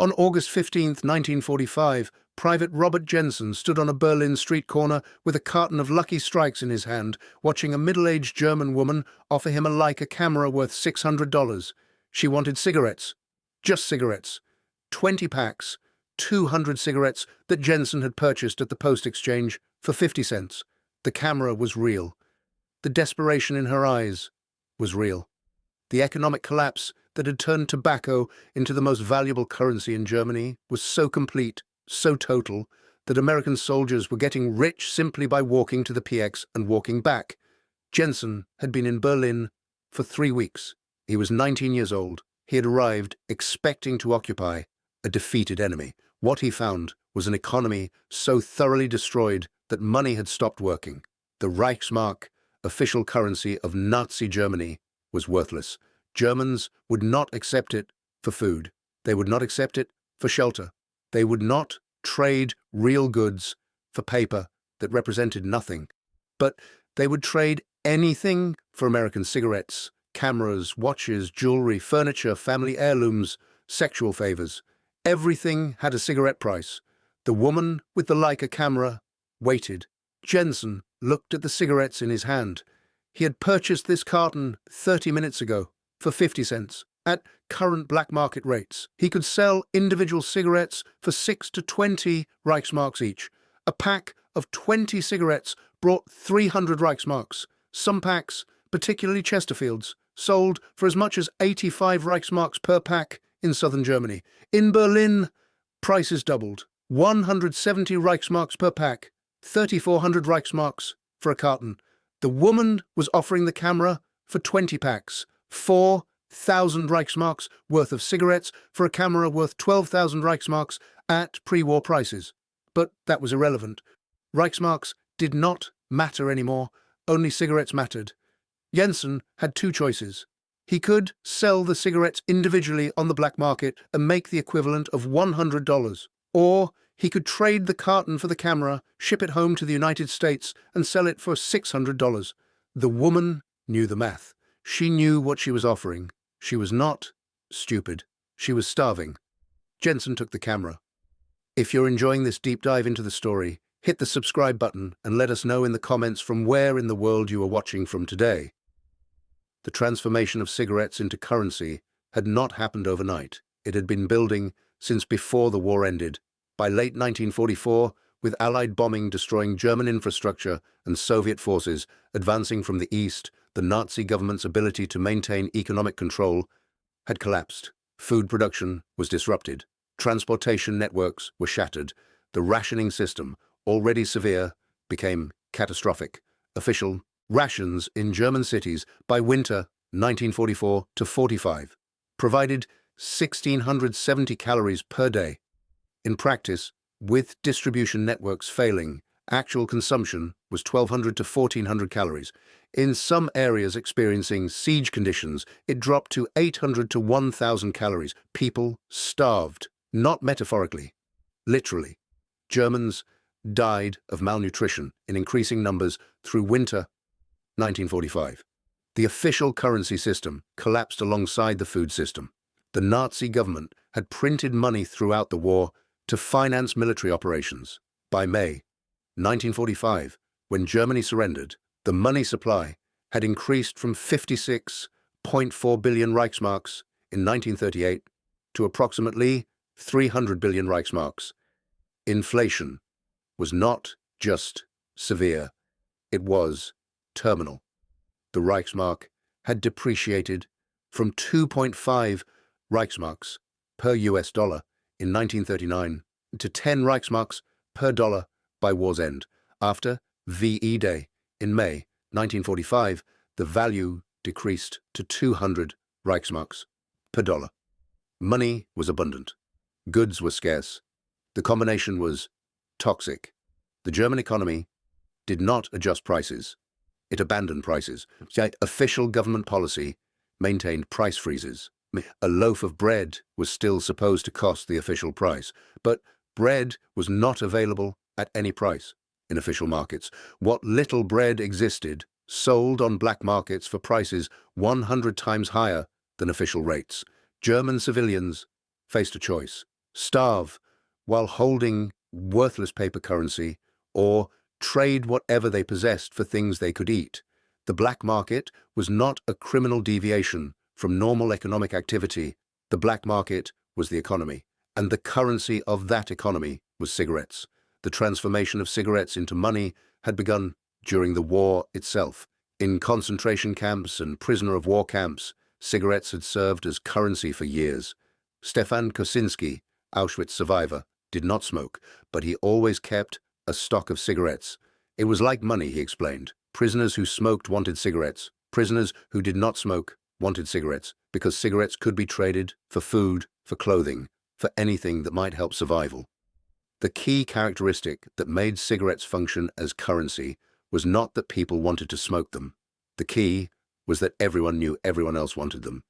On August 15, 1945, Private Robert Jensen stood on a Berlin street corner with a carton of Lucky Strikes in his hand, watching a middle-aged German woman offer him a Leica camera worth $600. She wanted cigarettes. Just cigarettes. 20 packs. 200 cigarettes that Jensen had purchased at the post exchange for 50 cents. The camera was real. The desperation in her eyes was real. The economic collapse that had turned tobacco into the most valuable currency in Germany was so complete, so total, that American soldiers were getting rich simply by walking to the PX and walking back. Jensen had been in Berlin for 3 weeks. He was 19 years old. He had arrived expecting to occupy a defeated enemy. What he found was an economy so thoroughly destroyed that money had stopped working. The Reichsmark, official currency of Nazi Germany, was worthless. Germans would not accept it for food. They would not accept it for shelter. They would not trade real goods for paper that represented nothing. But they would trade anything for American cigarettes, cameras, watches, jewelry, furniture, family heirlooms, sexual favors. Everything had a cigarette price. The woman with the Leica camera waited. Jensen looked at the cigarettes in his hand. He had purchased this carton 30 minutes ago for 50 cents. At current black market rates, he could sell individual cigarettes for 6 to 20 Reichsmarks each. A pack of 20 cigarettes brought 300 Reichsmarks. Some packs, particularly Chesterfields, sold for as much as 85 Reichsmarks per pack in southern Germany. In Berlin, prices doubled. 170 Reichsmarks per pack, 3,400 Reichsmarks for a carton. The woman was offering the camera for 20 packs, 4,000 Reichsmarks worth of cigarettes for a camera worth 12,000 Reichsmarks at pre-war prices. But that was irrelevant. Reichsmarks did not matter anymore. Only cigarettes mattered. Jensen had 2 choices. He could sell the cigarettes individually on the black market and make the equivalent of $100, or he could trade the carton for the camera, ship it home to the United States, and sell it for $600. The woman knew the math. She knew what she was offering. She was not stupid. She was starving. Jensen took the camera. If you're enjoying this deep dive into the story, hit the subscribe button and let us know in the comments from where in the world you are watching from today. The transformation of cigarettes into currency had not happened overnight. It had been building since before the war ended. By late 1944, with Allied bombing destroying German infrastructure and Soviet forces advancing from the east, the Nazi government's ability to maintain economic control had collapsed. Food production was disrupted. Transportation networks were shattered. The rationing system, already severe, became catastrophic. Official rations in German cities by winter 1944 to 45 provided 1,670 calories per day. In practice, with distribution networks failing, actual consumption was 1,200 to 1,400 calories. In some areas experiencing siege conditions, it dropped to 800 to 1,000 calories. People starved, not metaphorically, literally. Germans died of malnutrition in increasing numbers through winter 1945. The official currency system collapsed alongside the food system. The Nazi government had printed money throughout the war to finance military operations. By May 1945, when Germany surrendered, the money supply had increased from 56.4 billion Reichsmarks in 1938 to approximately 300 billion Reichsmarks. Inflation was not just severe, it was terminal. The Reichsmark had depreciated from 2.5 Reichsmarks per US dollar in 1939 to 10 Reichsmarks per dollar by war's end. After VE Day in May 1945, the value decreased to 200 Reichsmarks per dollar. Money was abundant. Goods were scarce. The combination was toxic. The German economy did not adjust prices. It abandoned prices. Official government policy maintained price freezes. A loaf of bread was still supposed to cost the official price, but bread was not available at any price in official markets. What little bread existed sold on black markets for prices 100 times higher than official rates. German civilians faced a choice: starve while holding worthless paper currency, or trade whatever they possessed for things they could eat. The black market was not a criminal deviation from normal economic activity. The black market was the economy, and the currency of that economy was cigarettes. The transformation of cigarettes into money had begun during the war itself. In concentration camps and prisoner of war camps, cigarettes had served as currency for years. Stefan Kosinski, Auschwitz survivor, did not smoke, but he always kept a stock of cigarettes. It was like money, he explained. Prisoners who smoked wanted cigarettes. Prisoners who did not smoke wanted cigarettes, because cigarettes could be traded for food, for clothing, for anything that might help survival. The key characteristic that made cigarettes function as currency was not that people wanted to smoke them. The key was that everyone knew everyone else wanted them.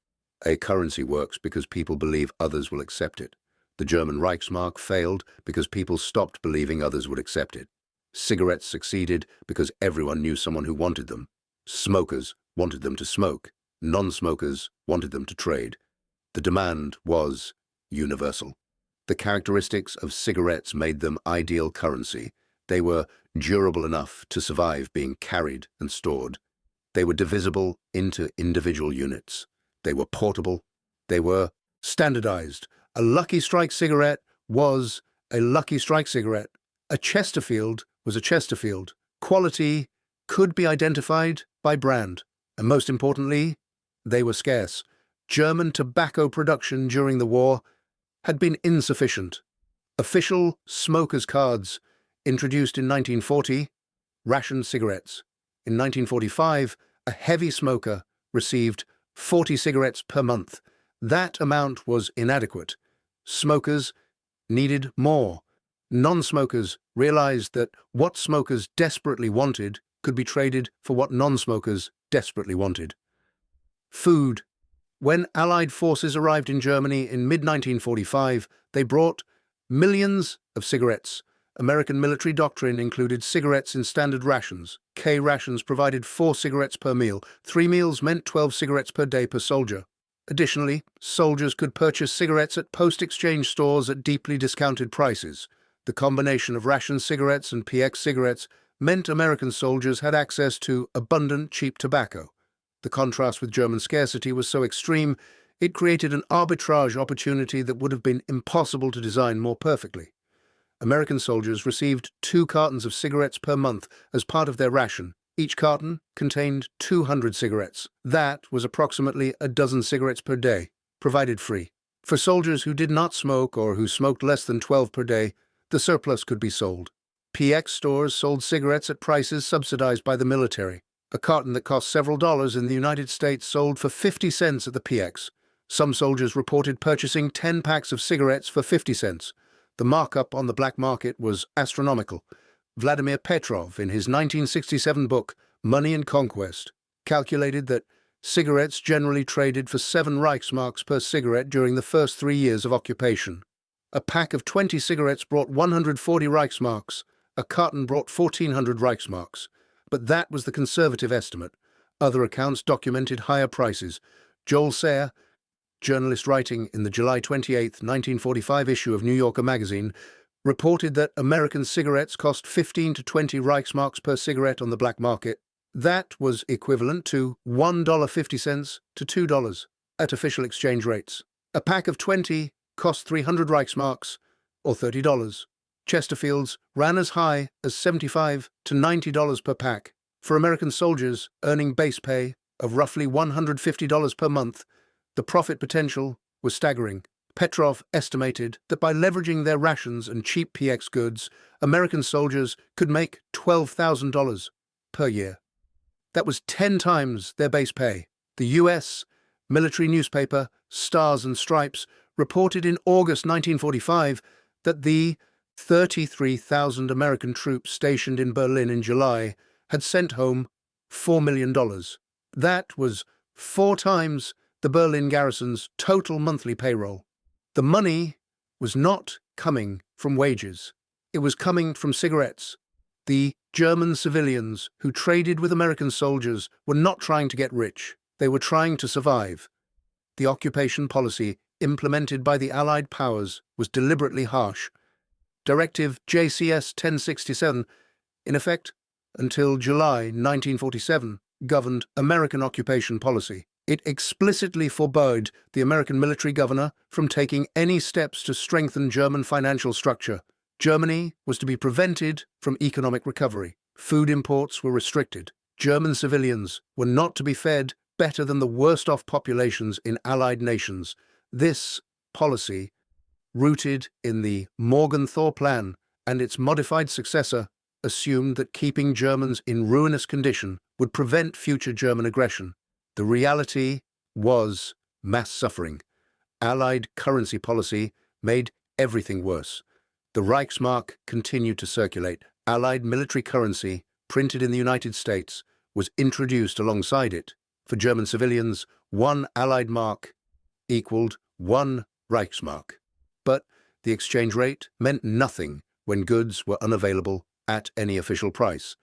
A currency works because people believe others will accept it. The German Reichsmark failed because people stopped believing others would accept it. Cigarettes succeeded because everyone knew someone who wanted them. Smokers wanted them to smoke. Non-smokers wanted them to trade. The demand was universal. The characteristics of cigarettes made them ideal currency. They were durable enough to survive being carried and stored. They were divisible into individual units. They were portable. They were standardized. A Lucky Strike cigarette was a Lucky Strike cigarette. A Chesterfield was a Chesterfield. Quality could be identified by brand. And most importantly, they were scarce. German tobacco production during the war had been insufficient. Official smokers' cards, introduced in 1940, rationed cigarettes. In 1945, a heavy smoker received 40 cigarettes per month. That amount was inadequate. Smokers needed more. Non-smokers realized that what smokers desperately wanted could be traded for what non-smokers desperately wanted. Food. When Allied forces arrived in Germany in mid-1945, they brought millions of cigarettes. American military doctrine included cigarettes in standard rations. K rations provided 4 cigarettes per meal. 3 meals meant 12 cigarettes per day per soldier. Additionally, soldiers could purchase cigarettes at post-exchange stores at deeply discounted prices. The combination of ration cigarettes and PX cigarettes meant American soldiers had access to abundant, cheap tobacco. The contrast with German scarcity was so extreme, it created an arbitrage opportunity that would have been impossible to design more perfectly. American soldiers received 2 cartons of cigarettes per month as part of their ration. Each carton contained 200 cigarettes. That was approximately a dozen cigarettes per day, provided free. For soldiers who did not smoke or who smoked less than 12 per day, the surplus could be sold. PX stores sold cigarettes at prices subsidized by the military. A carton that cost several dollars in the United States sold for 50 cents at the PX. Some soldiers reported purchasing 10 packs of cigarettes for 50 cents. The markup on the black market was astronomical. Vladimir Petrov, in his 1967 book, Money and Conquest, calculated that cigarettes generally traded for 7 Reichsmarks per cigarette during the first 3 years of occupation. A pack of 20 cigarettes brought 140 Reichsmarks. A carton brought 1,400 Reichsmarks. But that was the conservative estimate. Other accounts documented higher prices. Joel Sayre, journalist writing in the July 28, 1945 issue of New Yorker magazine, reported that American cigarettes cost 15 to 20 Reichsmarks per cigarette on the black market. That was equivalent to $1.50 to $2 at official exchange rates. A pack of 20 cost 300 Reichsmarks, or $30. Chesterfields ran as high as $75 to $90 per pack. For American soldiers earning base pay of roughly $150 per month, the profit potential was staggering. Petrov estimated that by leveraging their rations and cheap PX goods, American soldiers could make $12,000 per year. That was 10 times their base pay. The U.S. military newspaper Stars and Stripes reported in August 1945 that the 33,000 American troops stationed in Berlin in July had sent home $4 million. That was 4 times the Berlin garrison's total monthly payroll. The money was not coming from wages. It was coming from cigarettes. The German civilians who traded with American soldiers were not trying to get rich. They were trying to survive. The occupation policy implemented by the Allied powers was deliberately harsh. Directive JCS 1067, in effect until July 1947, governed American occupation policy. It explicitly forbade the American military governor from taking any steps to strengthen German financial structure. Germany was to be prevented from economic recovery. Food imports were restricted. German civilians were not to be fed better than the worst-off populations in Allied nations. This policy, rooted in the Morgenthau Plan and its modified successor, assumed that keeping Germans in ruinous condition would prevent future German aggression. The reality was mass suffering. Allied currency policy made everything worse. The Reichsmark continued to circulate. Allied military currency, printed in the United States, was introduced alongside it. For German civilians, 1 Allied mark equaled 1 Reichsmark. But the exchange rate meant nothing when goods were unavailable at any official price.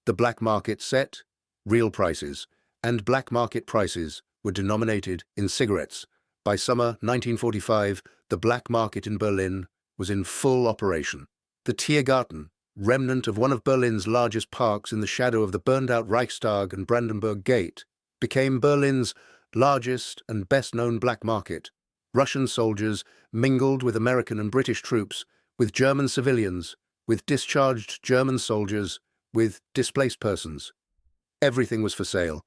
The black market set real prices, and black market prices were denominated in cigarettes. By summer 1945, the black market in Berlin was in full operation. The Tiergarten, remnant of one of Berlin's largest parks in the shadow of the burned-out Reichstag and Brandenburg Gate, became Berlin's largest and best-known black market. Russian soldiers mingled with American and British troops, with German civilians, with discharged German soldiers, with displaced persons. Everything was for sale.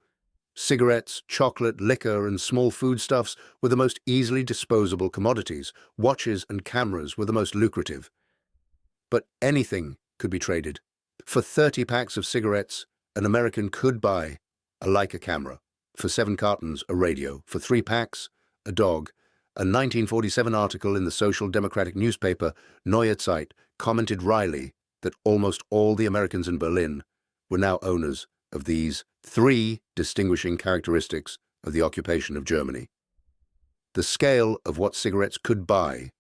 Cigarettes, chocolate, liquor, and small foodstuffs were the most easily disposable commodities. Watches and cameras were the most lucrative. But anything could be traded. For 30 packs of cigarettes, an American could buy a Leica camera. For 7 cartons, a radio. For 3 packs, a dog. A 1947 article in the Social Democratic newspaper Neue Zeit commented wryly that almost all the Americans in Berlin were now owners of these 3 distinguishing characteristics of the occupation of Germany. The scale of what cigarettes could buy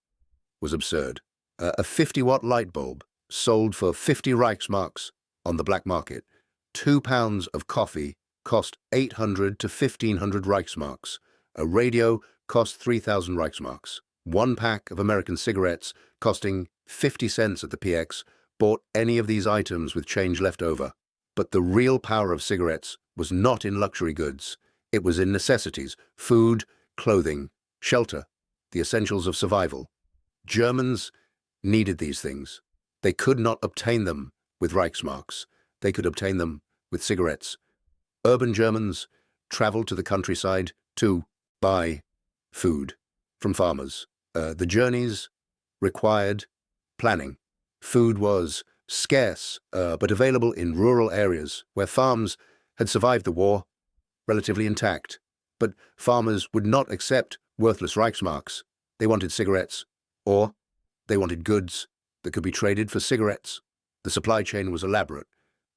was absurd. A 50-watt light bulb sold for 50 Reichsmarks on the black market. 2 pounds of coffee cost 800 to 1,500 Reichsmarks. A radio cost 3,000 Reichsmarks. 1 pack of American cigarettes, costing 50 cents at the PX, bought any of these items with change left over. But the real power of cigarettes was not in luxury goods. It was in necessities: food, clothing, shelter, the essentials of survival. Germans needed these things. They could not obtain them with Reichsmarks. They could obtain them with cigarettes. Urban Germans traveled to the countryside to buy food from farmers. The journeys required planning. Food was scarce, but available in rural areas where farms had survived the war relatively intact. But farmers would not accept worthless Reichsmarks. They wanted cigarettes, or they wanted goods that could be traded for cigarettes. The supply chain was elaborate.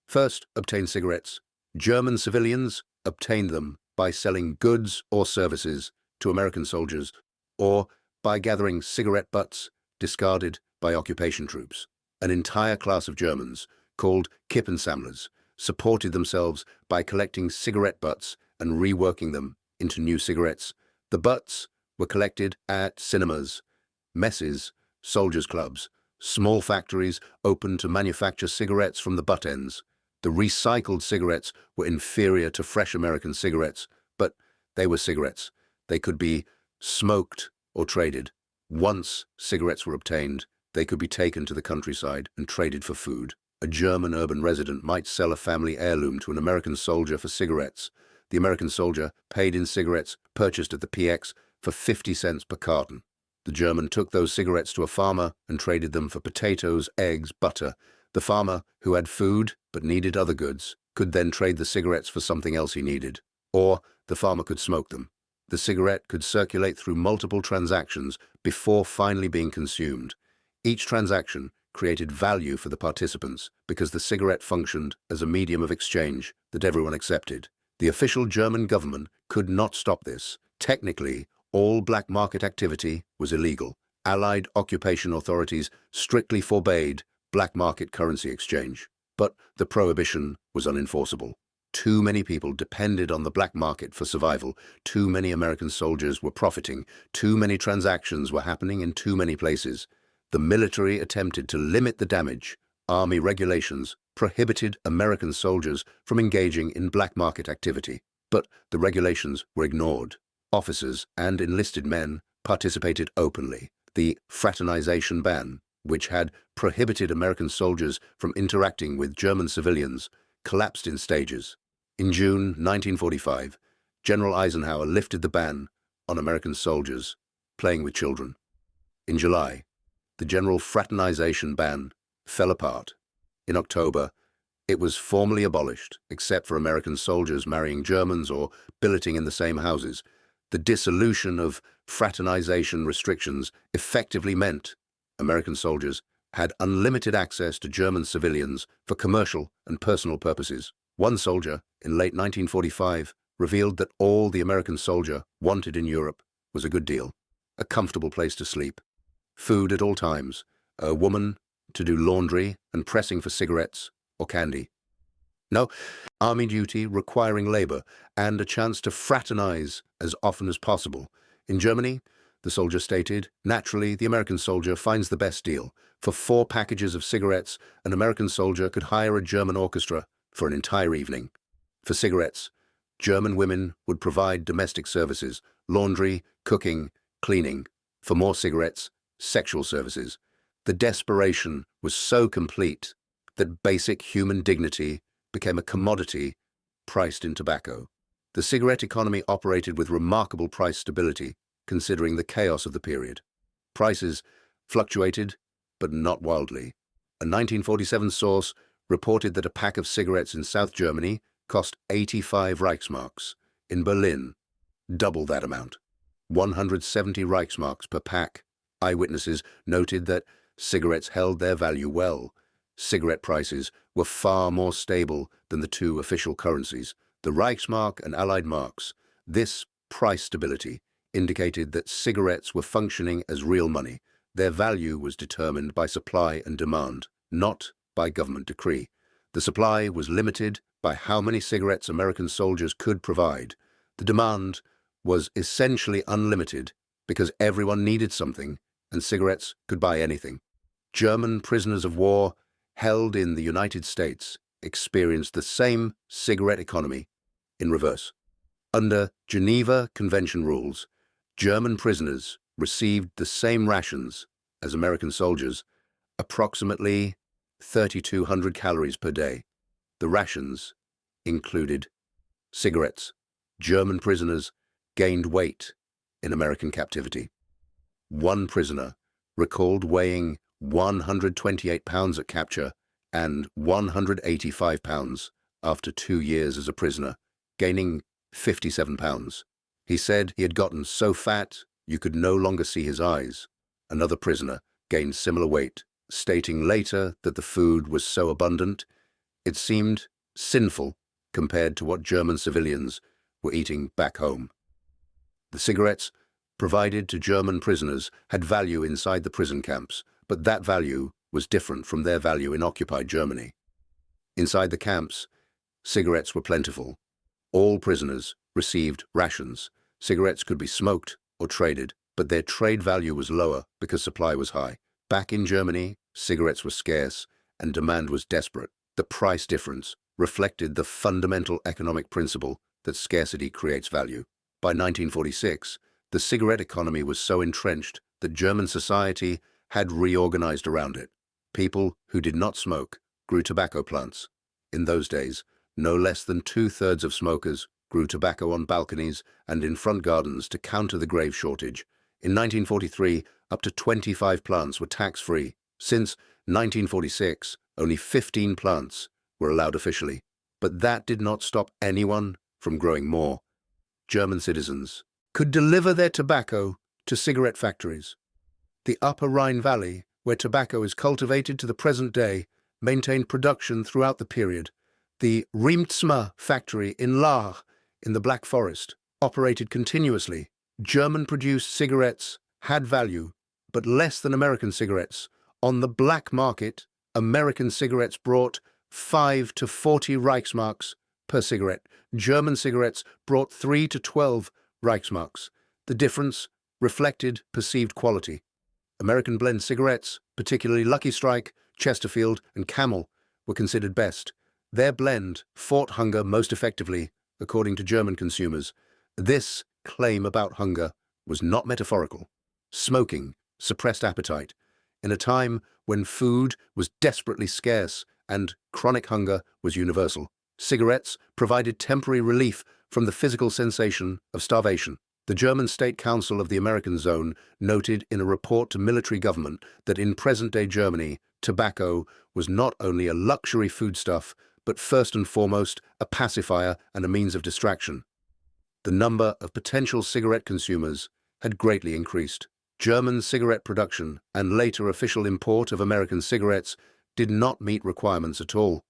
First, obtain cigarettes. German civilians obtained them by selling goods or services to American soldiers, or by gathering cigarette butts discarded by occupation troops. An entire class of Germans, called Kippensammlers, supported themselves by collecting cigarette butts and reworking them into new cigarettes. The butts were collected at cinemas, messes, soldiers' clubs, small factories open to manufacture cigarettes from the butt ends. The recycled cigarettes were inferior to fresh American cigarettes, but they were cigarettes. They could be smoked or traded. Once cigarettes were obtained, they could be taken to the countryside and traded for food. A German urban resident might sell a family heirloom to an American soldier for cigarettes. The American soldier paid in cigarettes purchased at the PX for 50 cents per carton. The German took those cigarettes to a farmer and traded them for potatoes, eggs, butter. The farmer, who had food but needed other goods, could then trade the cigarettes for something else he needed. Or the farmer could smoke them. The cigarette could circulate through multiple transactions before finally being consumed. Each transaction created value for the participants because the cigarette functioned as a medium of exchange that everyone accepted. The official German government could not stop this. Technically, all black market activity was illegal. Allied occupation authorities strictly forbade black market currency exchange, but the prohibition was unenforceable. Too many people depended on the black market for survival. Too many American soldiers were profiting. Too many transactions were happening in too many places. The military attempted to limit the damage. Army regulations prohibited American soldiers from engaging in black market activity. But the regulations were ignored. Officers and enlisted men participated openly. The fraternization ban, which had prohibited American soldiers from interacting with German civilians, collapsed in stages. In June 1945, General Eisenhower lifted the ban on American soldiers playing with children. In July, the general fraternization ban fell apart. In October, it was formally abolished, except for American soldiers marrying Germans or billeting in the same houses. The dissolution of fraternization restrictions effectively meant American soldiers had unlimited access to German civilians for commercial and personal purposes. One soldier, in late 1945, revealed that all the American soldier wanted in Europe was a good deal, a comfortable place to sleep, food at all times, a woman to do laundry and pressing for cigarettes or candy. No, army duty requiring labor and a chance to fraternize as often as possible. In Germany, the soldier stated, naturally, the American soldier finds the best deal. For 4 packages of cigarettes, an American soldier could hire a German orchestra for an entire evening. For cigarettes, German women would provide domestic services, laundry, cooking, cleaning. For more cigarettes, sexual services. The desperation was so complete that basic human dignity became a commodity priced in tobacco. The cigarette economy operated with remarkable price stability, considering the chaos of the period. Prices fluctuated, but not wildly. A 1947 source reported that a pack of cigarettes in South Germany cost 85 Reichsmarks. In Berlin, double that amount, 170 Reichsmarks per pack. Eyewitnesses noted that cigarettes held their value well. Cigarette prices were far more stable than the 2 official currencies, the Reichsmark and Allied marks. This price stability indicated that cigarettes were functioning as real money. Their value was determined by supply and demand, not by government decree. The supply was limited by how many cigarettes American soldiers could provide. The demand was essentially unlimited because everyone needed something and cigarettes could buy anything. German prisoners of war held in the United States experienced the same cigarette economy in reverse. Under Geneva Convention rules, German prisoners received the same rations as American soldiers, approximately 3,200 calories per day. The rations included cigarettes. German prisoners gained weight in American captivity. One prisoner recalled weighing 128 pounds at capture and 185 pounds after 2 years as a prisoner, gaining 57 pounds. He said he had gotten so fat you could no longer see his eyes. Another prisoner gained similar weight, stating later that the food was so abundant it seemed sinful compared to what German civilians were eating back home. The cigarettes provided to German prisoners had value inside the prison camps, but that value was different from their value in occupied Germany. Inside the camps, cigarettes were plentiful. All prisoners received rations. Cigarettes could be smoked or traded, but their trade value was lower because supply was high. Back in Germany, cigarettes were scarce and demand was desperate. The price difference reflected the fundamental economic principle that scarcity creates value. By 1946, the cigarette economy was so entrenched that German society had reorganized around it. People who did not smoke grew tobacco plants. In those days, no less than 2/3 of smokers grew tobacco on balconies and in front gardens to counter the grave shortage. In 1943, up to 25 plants were tax-free. Since 1946, only 15 plants were allowed officially. But that did not stop anyone from growing more. German citizens could deliver their tobacco to cigarette factories. The Upper Rhine Valley, where tobacco is cultivated to the present day, maintained production throughout the period. The Riemtsma factory in Lahr, in the Black Forest, operated continuously. German-produced cigarettes had value, but less than American cigarettes. On the black market, American cigarettes brought 5 to 40 Reichsmarks per cigarette. German cigarettes brought 3 to 12 Reichsmarks. The difference reflected perceived quality. American blend cigarettes, particularly Lucky Strike, Chesterfield, and Camel, were considered best. Their blend fought hunger most effectively, according to German consumers. This claim about hunger was not metaphorical. Smoking suppressed appetite. In a time when food was desperately scarce and chronic hunger was universal, cigarettes provided temporary relief from the physical sensation of starvation. The German State Council of the American Zone noted in a report to military government that in present-day Germany, tobacco was not only a luxury foodstuff, but first and foremost a pacifier and a means of distraction. The number of potential cigarette consumers had greatly increased. German cigarette production and later official import of American cigarettes did not meet requirements at all.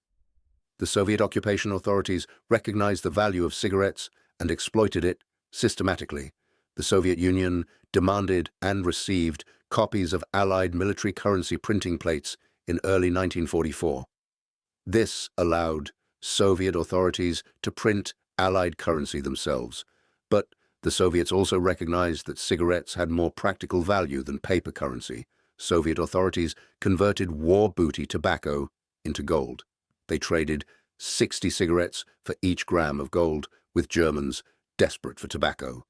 The Soviet occupation authorities recognized the value of cigarettes and exploited it systematically. The Soviet Union demanded and received copies of Allied military currency printing plates in early 1944. This allowed Soviet authorities to print Allied currency themselves, but the Soviets also recognized that cigarettes had more practical value than paper currency. Soviet authorities converted war booty tobacco into gold. They traded 60 cigarettes for each gram of gold, with Germans desperate for tobacco.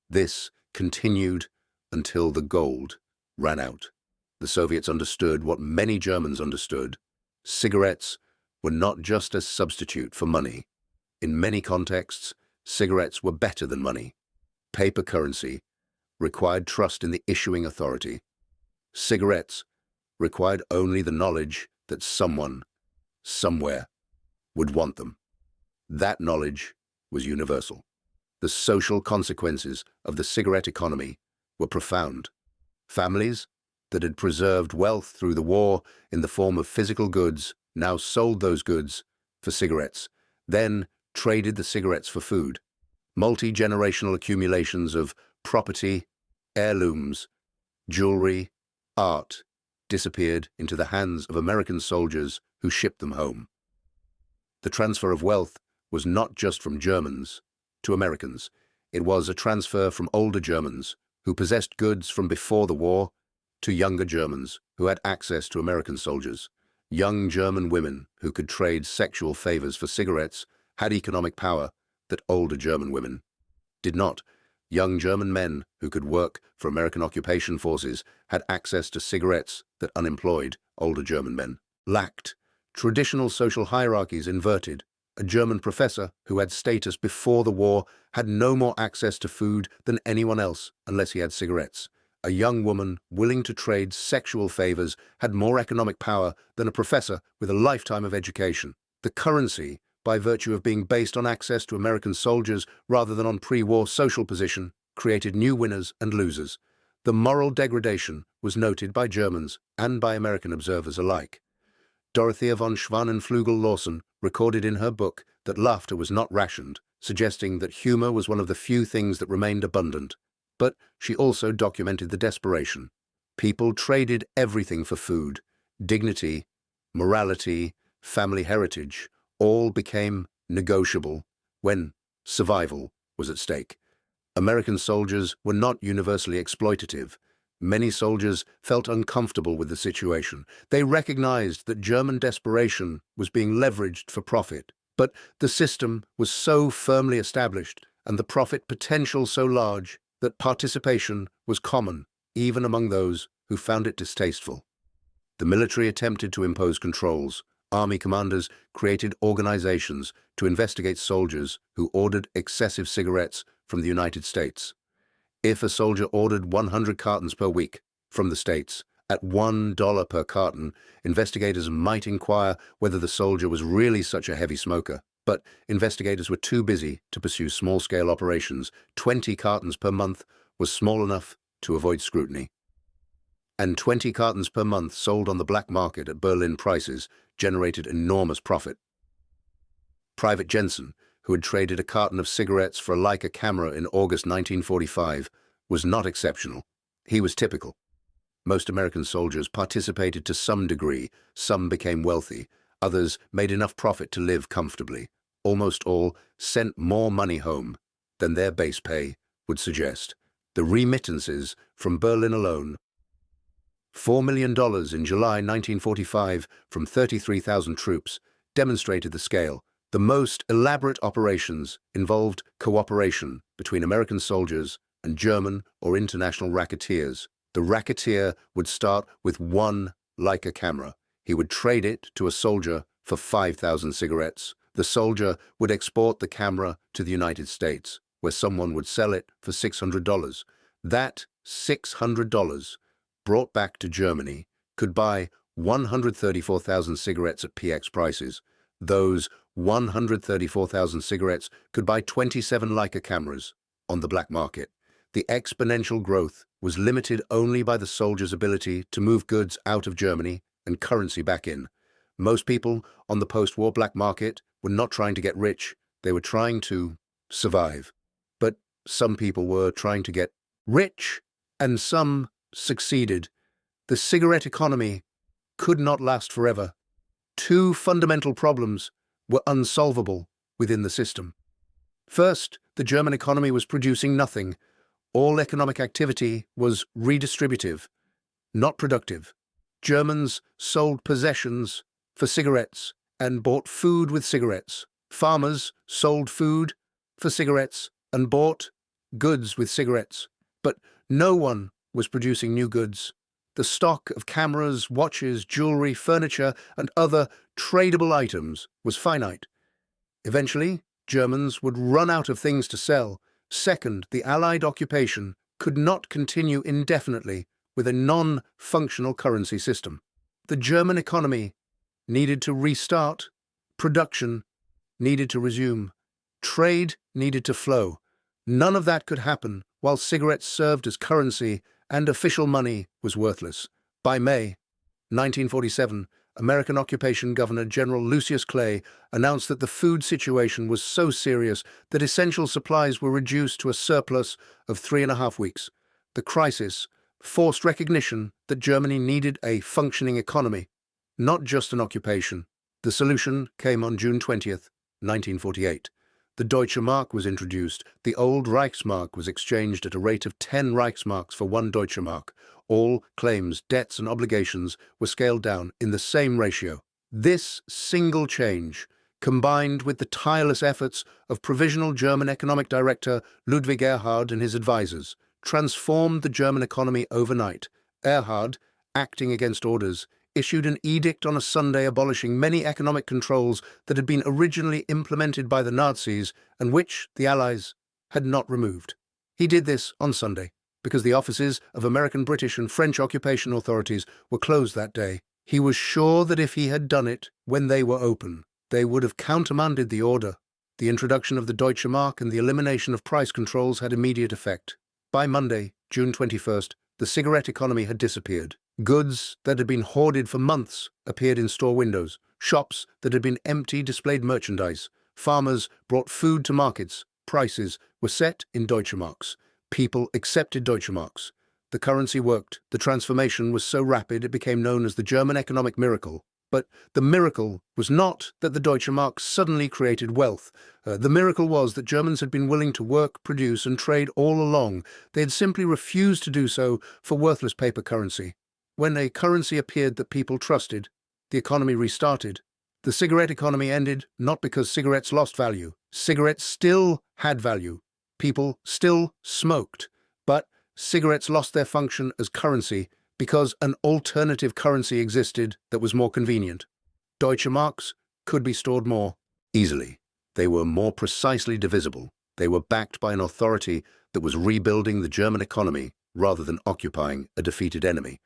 This continued until the gold ran out. The Soviets understood what many Germans understood. Cigarettes were not just a substitute for money. In many contexts, cigarettes were better than money. Paper currency required trust in the issuing authority. Cigarettes required only the knowledge that someone, somewhere, would want them. That knowledge was universal. The social consequences of the cigarette economy were profound. Families that had preserved wealth through the war in the form of physical goods now sold those goods for cigarettes, then traded the cigarettes for food. Multi-generational accumulations of property, heirlooms, jewelry, art disappeared into the hands of American soldiers who shipped them home. The transfer of wealth was not just from Germans to Americans. It was a transfer from older Germans who possessed goods from before the war to younger Germans who had access to American soldiers. Young German women who could trade sexual favors for cigarettes had economic power that older German women did not. Young German men who could work for American occupation forces had access to cigarettes that unemployed older German men lacked. Traditional social hierarchies inverted. A German professor who had status before the war had no more access to food than anyone else unless he had cigarettes. A young woman willing to trade sexual favors had more economic power than a professor with a lifetime of education. The currency, by virtue of being based on access to American soldiers rather than on pre-war social position, created new winners and losers. The moral degradation was noted by Germans and by American observers alike. Dorothea von Schwanenflügel-Lawson recorded in her book that laughter was not rationed, suggesting that humor was one of the few things that remained abundant. But she also documented the desperation. People traded everything for food, dignity, morality, family heritage. All became negotiable when survival was at stake. American soldiers were not universally exploitative. Many soldiers felt uncomfortable with the situation. They recognized that German desperation was being leveraged for profit. But the system was so firmly established and the profit potential so large that participation was common, even among those who found it distasteful. The military attempted to impose controls. Army commanders created organizations to investigate soldiers who ordered excessive cigarettes from the United States. If a soldier ordered 100 cartons per week from the States at $1 per carton, investigators might inquire whether the soldier was really such a heavy smoker. But investigators were too busy to pursue small-scale operations. 20 cartons per month was small enough to avoid scrutiny. And 20 cartons per month sold on the black market at Berlin prices generated enormous profit. Private Jensen, who had traded a carton of cigarettes for a Leica camera in August 1945, was not exceptional. He was typical. Most American soldiers participated to some degree. Some became wealthy. Others made enough profit to live comfortably. almost all sent more money home than their base pay would suggest. The remittances from Berlin alone, $4 million in July 1945 from 33,000 troops, demonstrated the scale. The most elaborate operations involved cooperation between American soldiers and German or international racketeers. The racketeer would start with one Leica camera. He would trade it to a soldier for 5,000 cigarettes. The soldier would export the camera to the United States, where someone would sell it for $600. That $600 brought back to Germany could buy 134,000 cigarettes at PX prices. Those 134,000 cigarettes could buy 27 Leica cameras on the black market. The exponential growth was limited only by the soldiers' ability to move goods out of Germany and currency back in. Most people on the post-war black market were not trying to get rich, they were trying to survive. But some people were trying to get rich, and some succeeded. The cigarette economy could not last forever. Two fundamental problems were unsolvable within the system. First, the German economy was producing nothing. All economic activity was redistributive, not productive. Germans sold possessions for cigarettes and bought food with cigarettes. Farmers sold food for cigarettes and bought goods with cigarettes. But no one was producing new goods. The stock of cameras, watches, jewelry, furniture, and other tradable items was finite. Eventually, Germans would run out of things to sell. Second, the Allied occupation could not continue indefinitely with a non-functional currency system. The German economy needed to restart, production needed to resume, trade needed to flow. None of that could happen while cigarettes served as currency and official money was worthless. By May 1947, American occupation Governor General Lucius Clay announced that the food situation was so serious that essential supplies were reduced to a surplus of 3.5 weeks. The crisis forced recognition that Germany needed a functioning economy, not just an occupation. The solution came on June 20th, 1948. The Deutsche Mark was introduced. The old Reichsmark was exchanged at a rate of 10 Reichsmarks for 1 Deutsche Mark. All claims, debts, and obligations were scaled down in the same ratio. This single change, combined with the tireless efforts of Provisional German Economic Director Ludwig Erhard and his advisors, transformed the German economy overnight. Erhard, acting against orders, issued an edict on a Sunday abolishing many economic controls that had been originally implemented by the Nazis and which the Allies had not removed. He did this on Sunday because the offices of American, British, and French occupation authorities were closed that day. He was sure that if he had done it when they were open, they would have countermanded the order. The introduction of the Deutsche Mark and the elimination of price controls had immediate effect. By Monday, June 21st, the cigarette economy had disappeared. Goods that had been hoarded for months appeared in store windows. Shops that had been empty displayed merchandise. Farmers brought food to markets. Prices were set in Deutsche Marks. People accepted Deutsche Marks. The currency worked. The transformation was so rapid it became known as the German economic miracle. But the miracle was not that the Deutsche Mark suddenly created wealth. The miracle was that Germans had been willing to work, produce, and trade all along. They had simply refused to do so for worthless paper currency. When a currency appeared that people trusted, the economy restarted. The cigarette economy ended not because cigarettes lost value. Cigarettes still had value. People still smoked. But cigarettes lost their function as currency because an alternative currency existed that was more convenient. Deutsche Marks could be stored more easily. They were more precisely divisible. They were backed by an authority that was rebuilding the German economy rather than occupying a defeated enemy.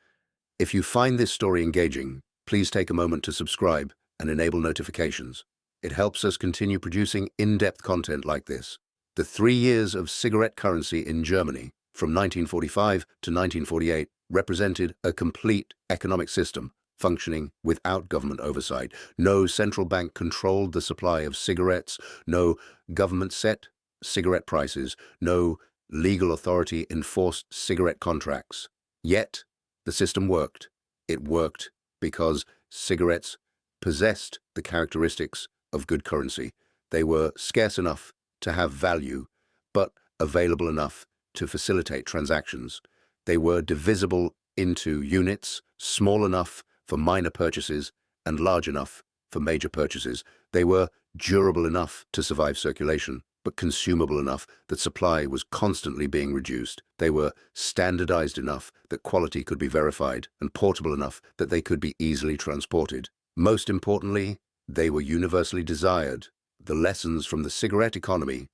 If you find this story engaging, please take a moment to subscribe and enable notifications. It helps us continue producing in-depth content like this. The 3 years of cigarette currency in Germany, from 1945 to 1948, represented a complete economic system functioning without government oversight. No central bank controlled the supply of cigarettes, no government set cigarette prices, no legal authority enforced cigarette contracts. Yet, the system worked. It worked because cigarettes possessed the characteristics of good currency. They were scarce enough to have value, but available enough to facilitate transactions. They were divisible into units, small enough for minor purchases and large enough for major purchases. They were durable enough to survive circulation, but consumable enough that supply was constantly being reduced. They were standardized enough that quality could be verified, and portable enough that they could be easily transported. Most importantly, they were universally desired. The lessons from the cigarette economy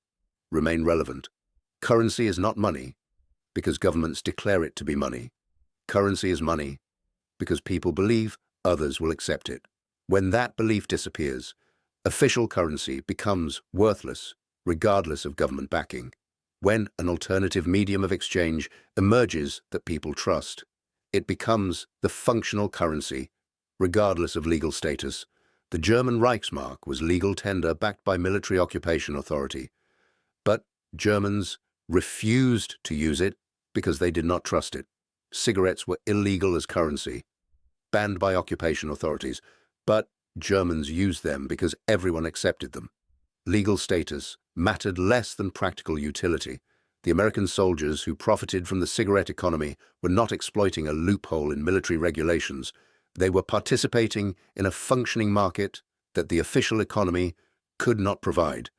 remain relevant. Currency is not money because governments declare it to be money. Currency is money because people believe others will accept it. When that belief disappears, official currency becomes worthless, regardless of government backing. When an alternative medium of exchange emerges that people trust, it becomes the functional currency, regardless of legal status. The German Reichsmark was legal tender backed by military occupation authority, but Germans refused to use it because they did not trust it. Cigarettes were illegal as currency, banned by occupation authorities, but Germans used them because everyone accepted them. Legal status mattered less than practical utility. The American soldiers who profited from the cigarette economy were not exploiting a loophole in military regulations. They were participating in a functioning market that the official economy could not provide.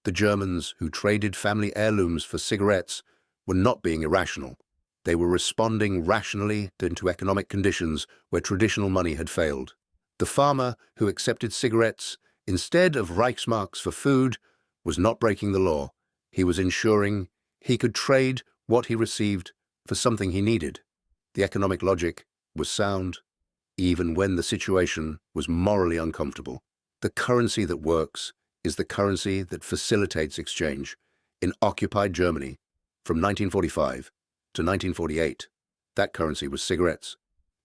The Germans who traded family heirlooms for cigarettes were not being irrational. They were responding rationally to economic conditions where traditional money had failed. The farmer who accepted cigarettes instead of Reichsmarks for food was not breaking the law. He was ensuring he could trade what he received for something he needed. The economic logic was sound, even when the situation was morally uncomfortable. The currency that works is the currency that facilitates exchange. In occupied Germany, from 1945 to 1948, that currency was cigarettes.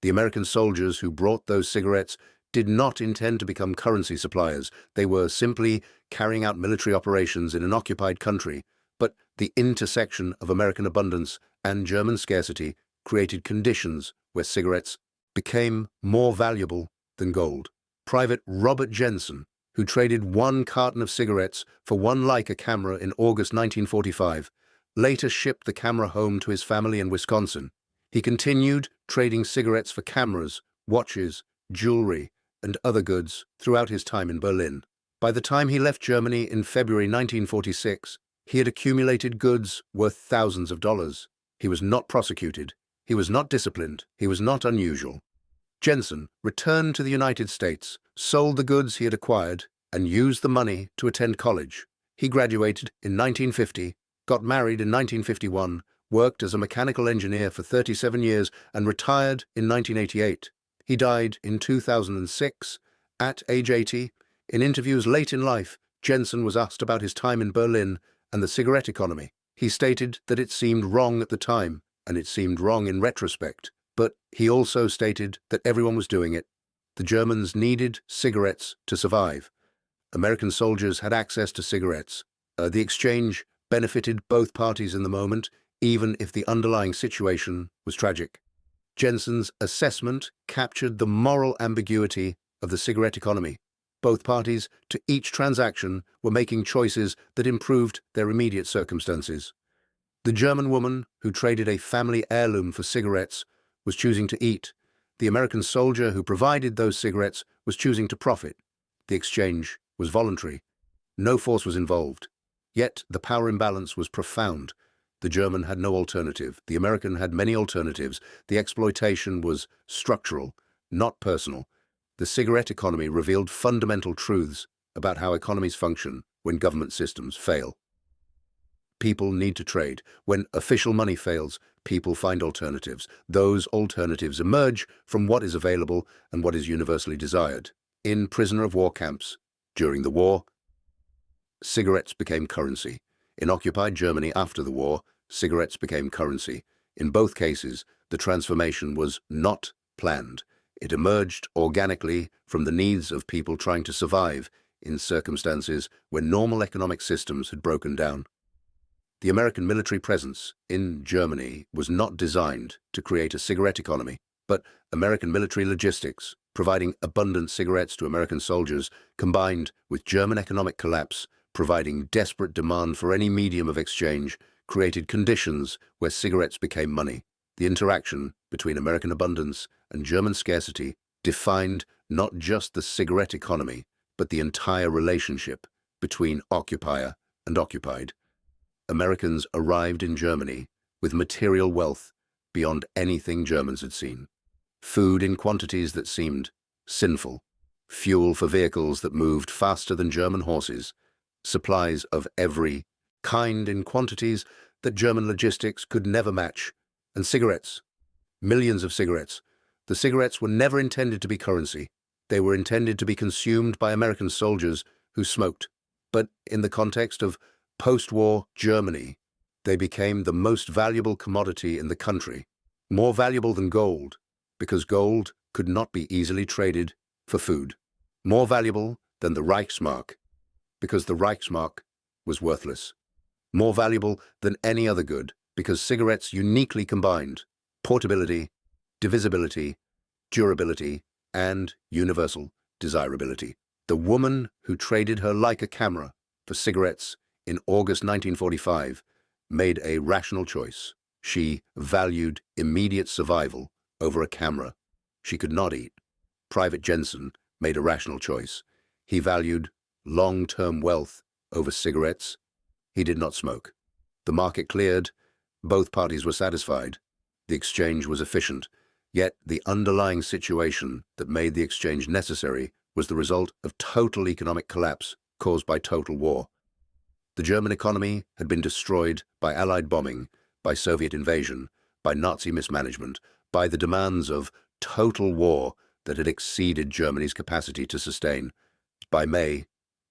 The American soldiers who brought those cigarettes did not intend to become currency suppliers. They were simply carrying out military operations in an occupied country, but the intersection of American abundance and German scarcity created conditions where cigarettes became more valuable than gold. Private Robert Jensen, who traded 1 carton of cigarettes for 1 Leica camera in August 1945, later shipped the camera home to his family in Wisconsin. He continued trading cigarettes for cameras, watches, jewelry, and other goods throughout his time in Berlin. By the time he left Germany in February 1946, he had accumulated goods worth thousands of dollars. He was not prosecuted. He was not disciplined. He was not unusual. Jensen returned to the United States, sold the goods he had acquired, and used the money to attend college. He graduated in 1950, got married in 1951, worked as a mechanical engineer for 37 years, and retired in 1988. He died in 2006, at age 80. In interviews late in life, Jensen was asked about his time in Berlin and the cigarette economy. He stated that it seemed wrong at the time, and it seemed wrong in retrospect, but he also stated that everyone was doing it. The Germans needed cigarettes to survive. American soldiers had access to cigarettes. The exchange benefited both parties in the moment, even if the underlying situation was tragic. Jensen's assessment captured the moral ambiguity of the cigarette economy. Both parties to each transaction were making choices that improved their immediate circumstances. The German woman who traded a family heirloom for cigarettes was choosing to eat. The American soldier who provided those cigarettes was choosing to profit. The exchange was voluntary. No force was involved. Yet the power imbalance was profound. The German had no alternative. The American had many alternatives. The exploitation was structural, not personal. The cigarette economy revealed fundamental truths about how economies function when government systems fail. People need to trade. When official money fails, people find alternatives. Those alternatives emerge from what is available and what is universally desired. In prisoner of war camps, during the war, cigarettes became currency. In occupied Germany after the war, cigarettes became currency. In both cases, the transformation was not planned. It emerged organically from the needs of people trying to survive in circumstances where normal economic systems had broken down. The American military presence in Germany was not designed to create a cigarette economy, but American military logistics, providing abundant cigarettes to American soldiers, combined with German economic collapse, providing desperate demand for any medium of exchange, created conditions where cigarettes became money. The interaction between American abundance and German scarcity defined not just the cigarette economy, but the entire relationship between occupier and occupied. Americans arrived in Germany with material wealth beyond anything Germans had seen. Food in quantities that seemed sinful, fuel for vehicles that moved faster than German horses, supplies of every kind in quantities that German logistics could never match, and cigarettes, millions of cigarettes. The cigarettes were never intended to be currency. They were intended to be consumed by American soldiers who smoked. But in the context of post-war Germany, they became the most valuable commodity in the country, more valuable than gold, because gold could not be easily traded for food, more valuable than the Reichsmark, because the Reichsmark was worthless, more valuable than any other good, because cigarettes uniquely combined portability, divisibility, durability, and universal desirability. The woman who traded her Leica camera for cigarettes in August 1945 made a rational choice. She valued immediate survival over a camera she could not eat. Private Jensen made a rational choice. He valued long-term wealth over cigarettes. He did not smoke. The market cleared. Both parties were satisfied. The exchange was efficient. Yet the underlying situation that made the exchange necessary was the result of total economic collapse caused by total war. The German economy had been destroyed by Allied bombing, by Soviet invasion, by Nazi mismanagement, by the demands of total war that had exceeded Germany's capacity to sustain. By May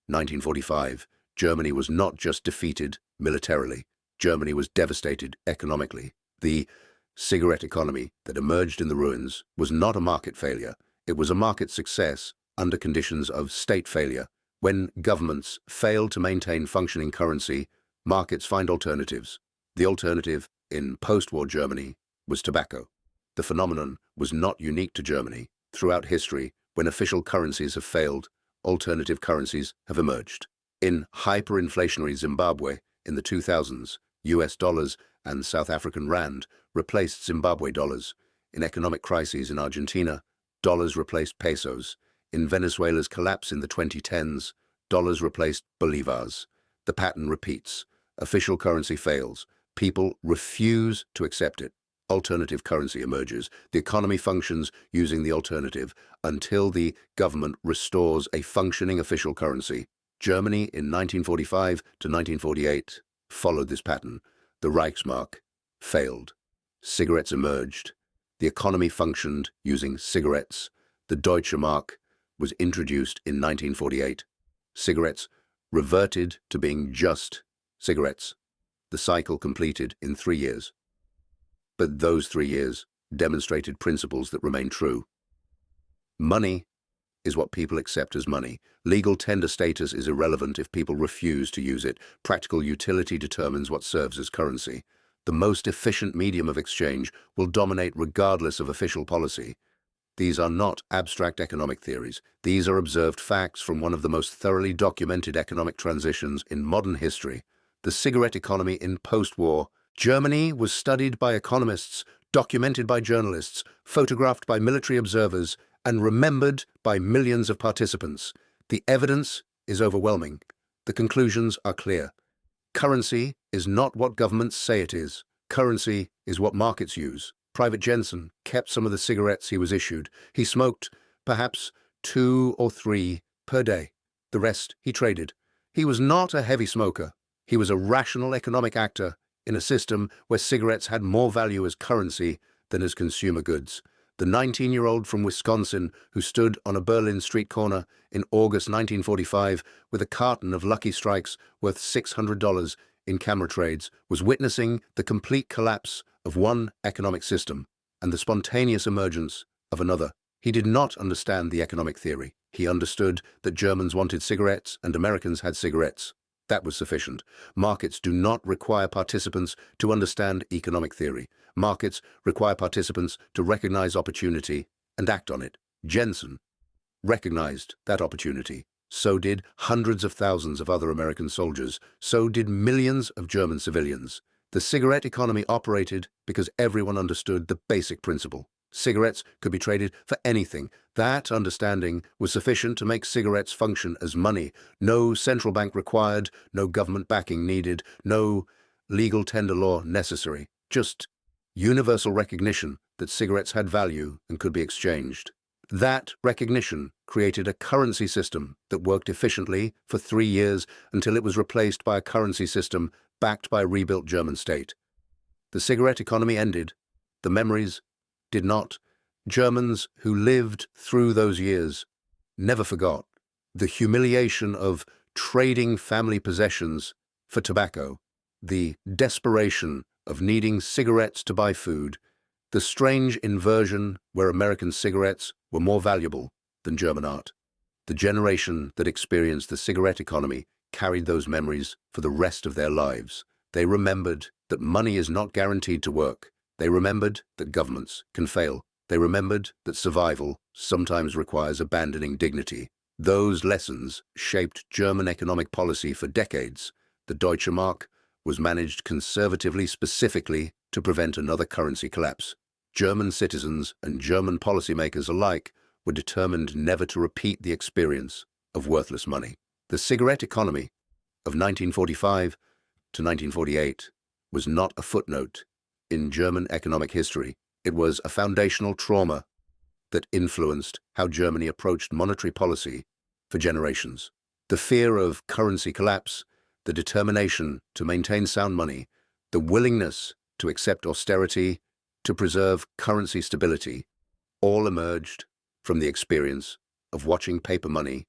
1945, Germany was not just defeated militarily. Germany was devastated economically. The cigarette economy that emerged in the ruins was not a market failure. It was a market success under conditions of state failure. When governments fail to maintain functioning currency, markets find alternatives. The alternative in post-war Germany was tobacco. The phenomenon was not unique to Germany. Throughout history, when official currencies have failed, alternative currencies have emerged. In hyperinflationary Zimbabwe in the 2000s, US dollars and South African rand replaced Zimbabwe dollars. In economic crises in Argentina, dollars replaced pesos. In Venezuela's collapse in the 2010s, dollars replaced bolivars. The pattern repeats. Official currency fails. People refuse to accept it. Alternative currency emerges. The economy functions using the alternative until the government restores a functioning official currency. Germany in 1945 to 1948 followed this pattern. The Reichsmark failed. Cigarettes emerged. The economy functioned using cigarettes. The Deutsche Mark was introduced in 1948. Cigarettes reverted to being just cigarettes. The cycle completed in 3 years. But those 3 years demonstrated principles that remain true. Money is what people accept as money. Legal tender status is irrelevant if people refuse to use it. Practical utility determines what serves as currency. The most efficient medium of exchange will dominate regardless of official policy. These are not abstract economic theories. These are observed facts from one of the most thoroughly documented economic transitions in modern history. The cigarette economy in post-war Germany was studied by economists, documented by journalists, photographed by military observers, and remembered by millions of participants. The evidence is overwhelming. The conclusions are clear. Currency is not what governments say it is. Currency is what markets use. Private Jensen kept some of the cigarettes he was issued. He smoked perhaps 2 or 3 per day. The rest he traded. He was not a heavy smoker. He was a rational economic actor in a system where cigarettes had more value as currency than as consumer goods. The 19-year-old from Wisconsin who stood on a Berlin street corner in August 1945 with a carton of Lucky Strikes worth $600 in camera trades was witnessing the complete collapse of one economic system and the spontaneous emergence of another. He did not understand the economic theory. He understood that Germans wanted cigarettes and Americans had cigarettes. That was sufficient. Markets do not require participants to understand economic theory. Markets require participants to recognize opportunity and act on it. Jensen recognized that opportunity. So did hundreds of thousands of other American soldiers. So did millions of German civilians. The cigarette economy operated because everyone understood the basic principle. Cigarettes could be traded for anything. That understanding was sufficient to make cigarettes function as money. No central bank required, no government backing needed, no legal tender law necessary. Just universal recognition that cigarettes had value and could be exchanged. That recognition created a currency system that worked efficiently for 3 years until it was replaced by a currency system backed by a rebuilt German state. The cigarette economy ended. The memories did not. Germans who lived through those years never forgot the humiliation of trading family possessions for tobacco, the desperation of needing cigarettes to buy food, the strange inversion where American cigarettes were more valuable than German art. The generation that experienced the cigarette economy carried those memories for the rest of their lives. They remembered that money is not guaranteed to work. They remembered that governments can fail. They remembered that survival sometimes requires abandoning dignity. Those lessons shaped German economic policy for decades. The Deutsche Mark was managed conservatively specifically to prevent another currency collapse. German citizens and German policymakers alike were determined never to repeat the experience of worthless money. The cigarette economy of 1945 to 1948 was not a footnote in German economic history. It was a foundational trauma that influenced how Germany approached monetary policy for generations. The fear of currency collapse, the determination to maintain sound money, the willingness to accept austerity, to preserve currency stability, all emerged from the experience of watching paper money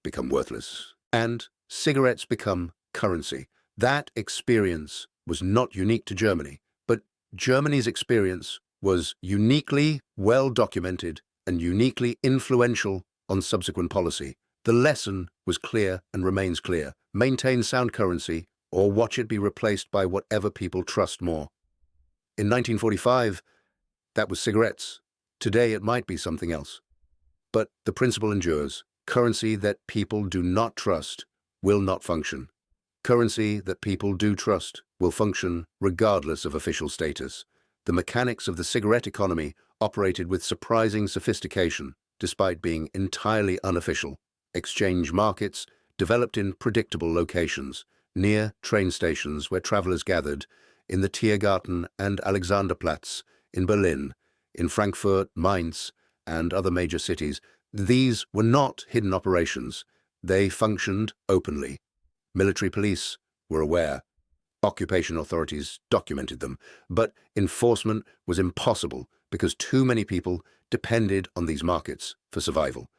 become worthless and cigarettes become currency. That experience was not unique to Germany, but Germany's experience was uniquely well documented and uniquely influential on subsequent policy. The lesson was clear and remains clear. Maintain sound currency or watch it be replaced by whatever people trust more. In 1945, that was cigarettes. Today it might be something else. But the principle endures. Currency that people do not trust will not function. Currency that people do trust will function regardless of official status. The mechanics of the cigarette economy operated with surprising sophistication, despite being entirely unofficial. Exchange markets developed in predictable locations, near train stations where travelers gathered, in the Tiergarten and Alexanderplatz, in Berlin, in Frankfurt, Mainz, and other major cities. These were not hidden operations. They functioned openly. Military police were aware. Occupation authorities documented them, but enforcement was impossible because too many people depended on these markets for survival.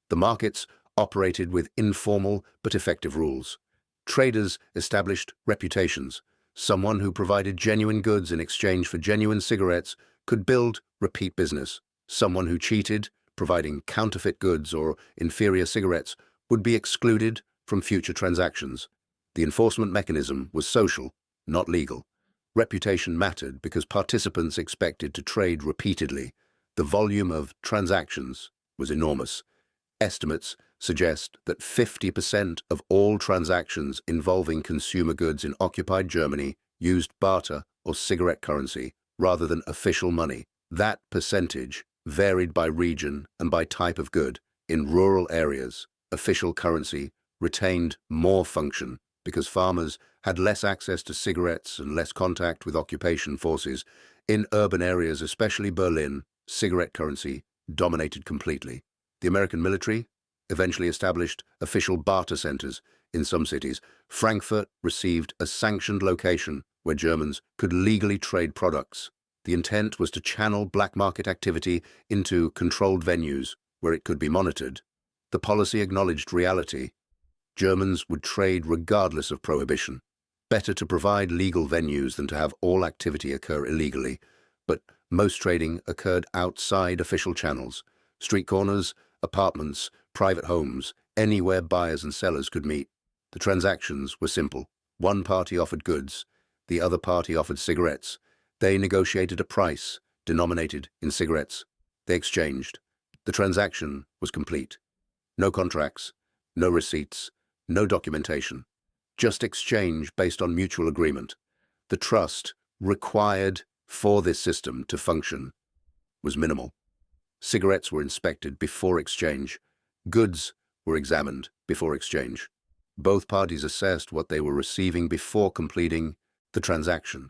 The markets operated with informal but effective rules. Traders established reputations. Someone who provided genuine goods in exchange for genuine cigarettes could build repeat business. Someone who cheated, providing counterfeit goods or inferior cigarettes, would be excluded from future transactions. The enforcement mechanism was social, not legal. Reputation mattered because participants expected to trade repeatedly. The volume of transactions was enormous. Estimates suggest that 50% of all transactions involving consumer goods in occupied Germany used barter or cigarette currency rather than official money. That percentage varied by region and by type of good. In rural areas, official currency retained more function because farmers had less access to cigarettes and less contact with occupation forces. In urban areas, especially Berlin, cigarette currency dominated completely. The American military eventually established official barter centers in some cities. Frankfurt received a sanctioned location where Germans could legally trade products. The intent was to channel black market activity into controlled venues where it could be monitored. The policy acknowledged reality. Germans would trade regardless of prohibition. Better to provide legal venues than to have all activity occur illegally, but most trading occurred outside official channels. Street corners, apartments, private homes, anywhere buyers and sellers could meet. The transactions were simple. One party offered goods, the other party offered cigarettes. They negotiated a price denominated in cigarettes. They exchanged. The transaction was complete. No contracts, No receipts, no documentation, just exchange based on mutual agreement. The trust required for this system to function was minimal. Cigarettes were inspected before exchange. Goods were examined before exchange. Both parties assessed what they were receiving before completing the transaction.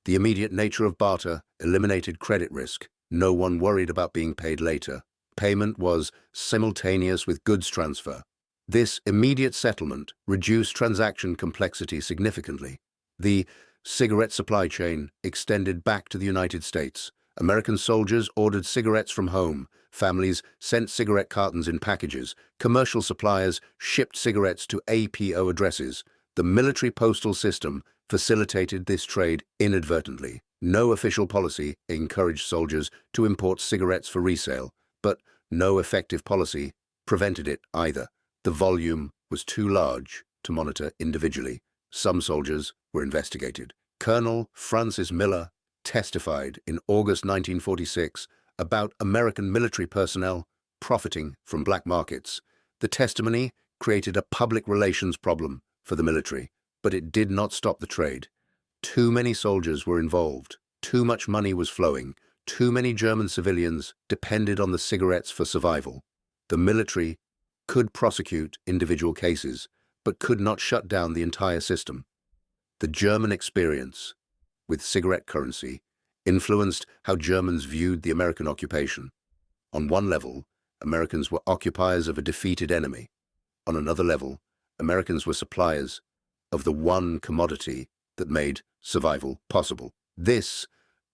The immediate nature of barter eliminated credit risk. No one worried about being paid later. Payment was simultaneous with goods transfer. This immediate settlement reduced transaction complexity significantly. The cigarette supply chain extended back to the United States. American soldiers ordered cigarettes from home. Families sent cigarette cartons in packages. Commercial suppliers shipped cigarettes to APO addresses. The military postal system facilitated this trade inadvertently. No official policy encouraged soldiers to import cigarettes for resale, but no effective policy prevented it either. The volume was too large to monitor individually. Some soldiers were investigated. Colonel Francis Miller testified in August 1946 about American military personnel profiting from black markets. The testimony created a public relations problem for the military, but it did not stop the trade. Too many soldiers were involved. Too much money was flowing. Too many German civilians depended on the cigarettes for survival. The military could prosecute individual cases, but could not shut down the entire system. The German experience with cigarette currency influenced how Germans viewed the American occupation. On one level, Americans were occupiers of a defeated enemy. On another level, Americans were suppliers of the one commodity that made survival possible. This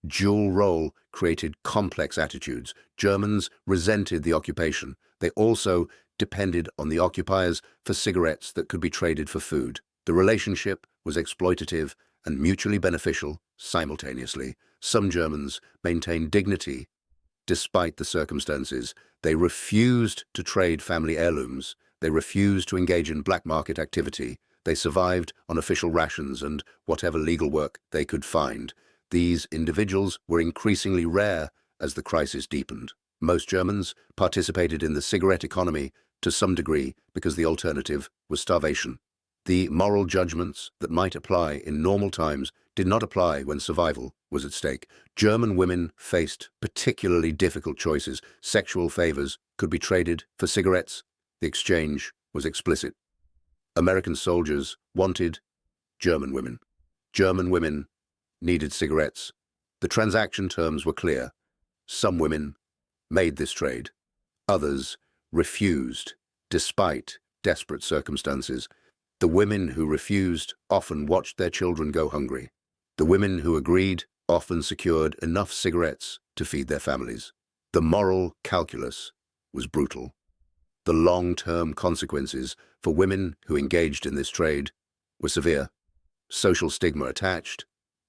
dual role created complex attitudes. Germans resented the occupation. They also depended on the occupiers for cigarettes that could be traded for food. The relationship was exploitative and mutually beneficial simultaneously. Some Germans maintained dignity despite the circumstances. They refused to trade family heirlooms. They refused to engage in black market activity. They survived on official rations and whatever legal work they could find. These individuals were increasingly rare as the crisis deepened. Most Germans participated in the cigarette economy to some degree because the alternative was starvation. The moral judgments that might apply in normal times did not apply when survival was at stake. German women faced particularly difficult choices. Sexual favors could be traded for cigarettes. The exchange was explicit. American soldiers wanted German women. German women needed cigarettes. The transaction terms were clear. Some women made this trade. Others refused, despite desperate circumstances. The women who refused often watched their children go hungry. The women who agreed often secured enough cigarettes to feed their families. The moral calculus was brutal. The long-term consequences for women who engaged in this trade were severe. Social stigma attached,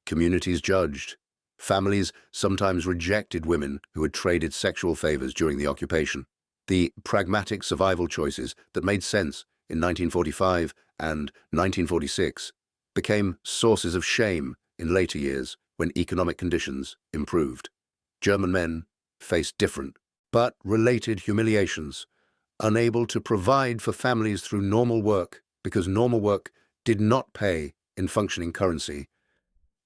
communities judged. Families sometimes rejected women who had traded sexual favors during the occupation. The pragmatic survival choices that made sense in 1945 and 1946 became sources of shame in later years when economic conditions improved. German men faced different but related humiliations, unable to provide for families through normal work because normal work did not pay in functioning currency.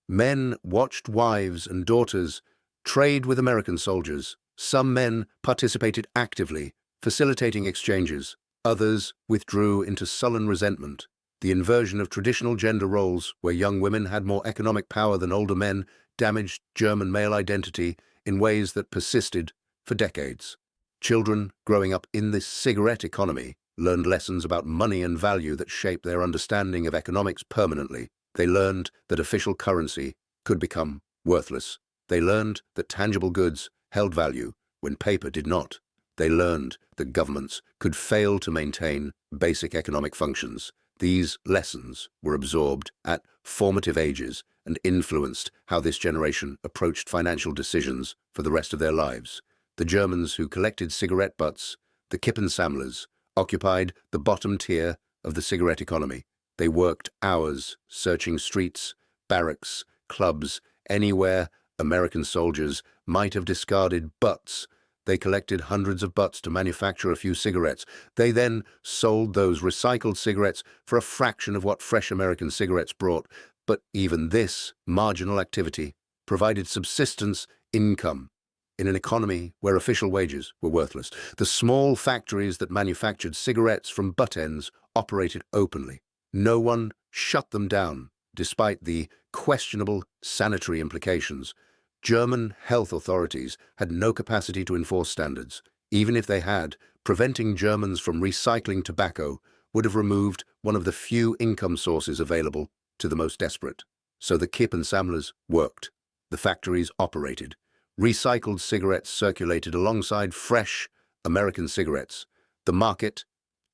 Men watched wives and daughters trade with American soldiers. Some men participated actively, facilitating exchanges. Others withdrew into sullen resentment. The inversion of traditional gender roles, where young women had more economic power than older men, damaged German male identity in ways that persisted for decades. Children growing up in this cigarette economy learned lessons about money and value that shaped their understanding of economics permanently. They learned that official currency could become worthless. They learned that tangible goods held value when paper did not. They learned that governments could fail to maintain basic economic functions. These lessons were absorbed at formative ages and influenced how this generation approached financial decisions for the rest of their lives. The Germans who collected cigarette butts, the Kippensammlers, occupied the bottom tier of the cigarette economy. They worked hours searching streets, barracks, clubs, anywhere American soldiers might have discarded butts. They collected hundreds of butts to manufacture a few cigarettes. They then sold those recycled cigarettes for a fraction of what fresh American cigarettes brought. But even this marginal activity provided subsistence income in an economy where official wages were worthless. The small factories that manufactured cigarettes from butt ends operated openly. No one shut them down, despite the questionable sanitary implications. German health authorities had no capacity to enforce standards. Even if they had, preventing Germans from recycling tobacco would have removed one of the few income sources available to the most desperate. So the Kip and Samlers worked. The factories operated. Recycled cigarettes circulated alongside fresh American cigarettes. The market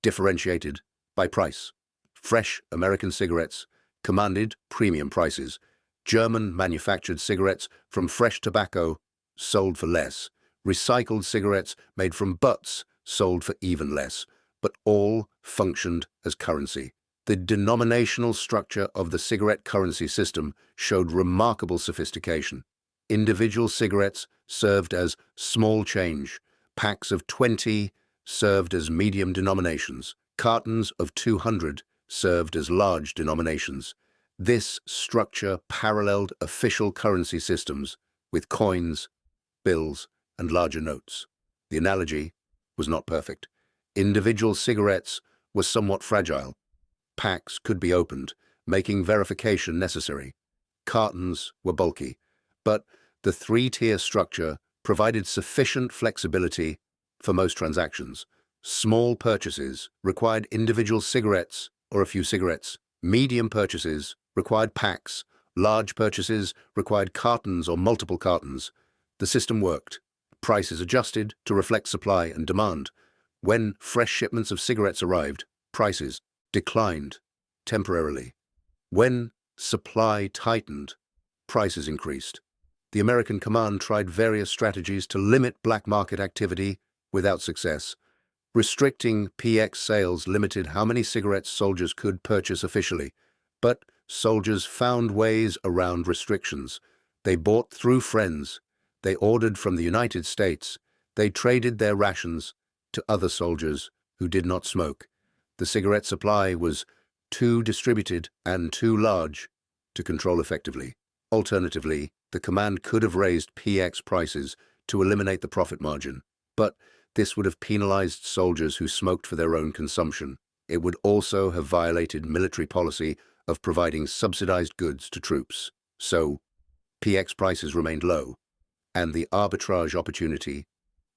differentiated by price. Fresh American cigarettes commanded premium prices. German manufactured cigarettes from fresh tobacco sold for less. Recycled cigarettes made from butts sold for even less, but all functioned as currency. The denominational structure of the cigarette currency system showed remarkable sophistication. Individual cigarettes served as small change. Packs of 20 served as medium denominations. Cartons of 200 served as large denominations. This structure paralleled official currency systems with coins, bills, and larger notes. The analogy was not perfect. Individual cigarettes were somewhat fragile. Packs could be opened, making verification necessary. Cartons were bulky, but the three-tier structure provided sufficient flexibility for most transactions. Small purchases required individual cigarettes or a few cigarettes. Medium purchases required packs. Large purchases required cartons or multiple cartons. The system worked. Prices adjusted to reflect supply and demand. When fresh shipments of cigarettes arrived, prices declined temporarily. When supply tightened, prices increased. The American command tried various strategies to limit black market activity without success. Restricting PX sales limited how many cigarettes soldiers could purchase officially, but soldiers found ways around restrictions. They bought through friends. They ordered from the United States. They traded their rations to other soldiers who did not smoke. The cigarette supply was too distributed and too large to control effectively. Alternatively, the command could have raised PX prices to eliminate the profit margin, but this would have penalized soldiers who smoked for their own consumption. It would also have violated military policy of providing subsidized goods to troops. So, PX prices remained low, and the arbitrage opportunity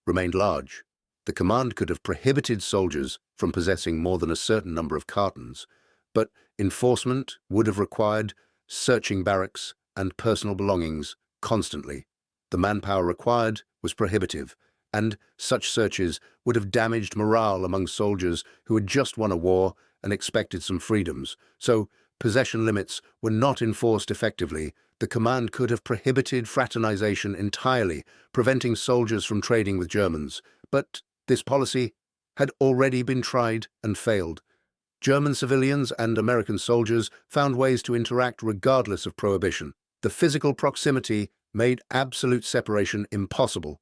remained large. The command could have prohibited soldiers from possessing more than a certain number of cartons, but enforcement would have required searching barracks and personal belongings constantly. The manpower required was prohibitive, and such searches would have damaged morale among soldiers who had just won a war and expected some freedoms. So, possession limits were not enforced effectively. The command could have prohibited fraternization entirely, preventing soldiers from trading with Germans. But this policy had already been tried and failed. German civilians and American soldiers found ways to interact regardless of prohibition. The physical proximity made absolute separation impossible.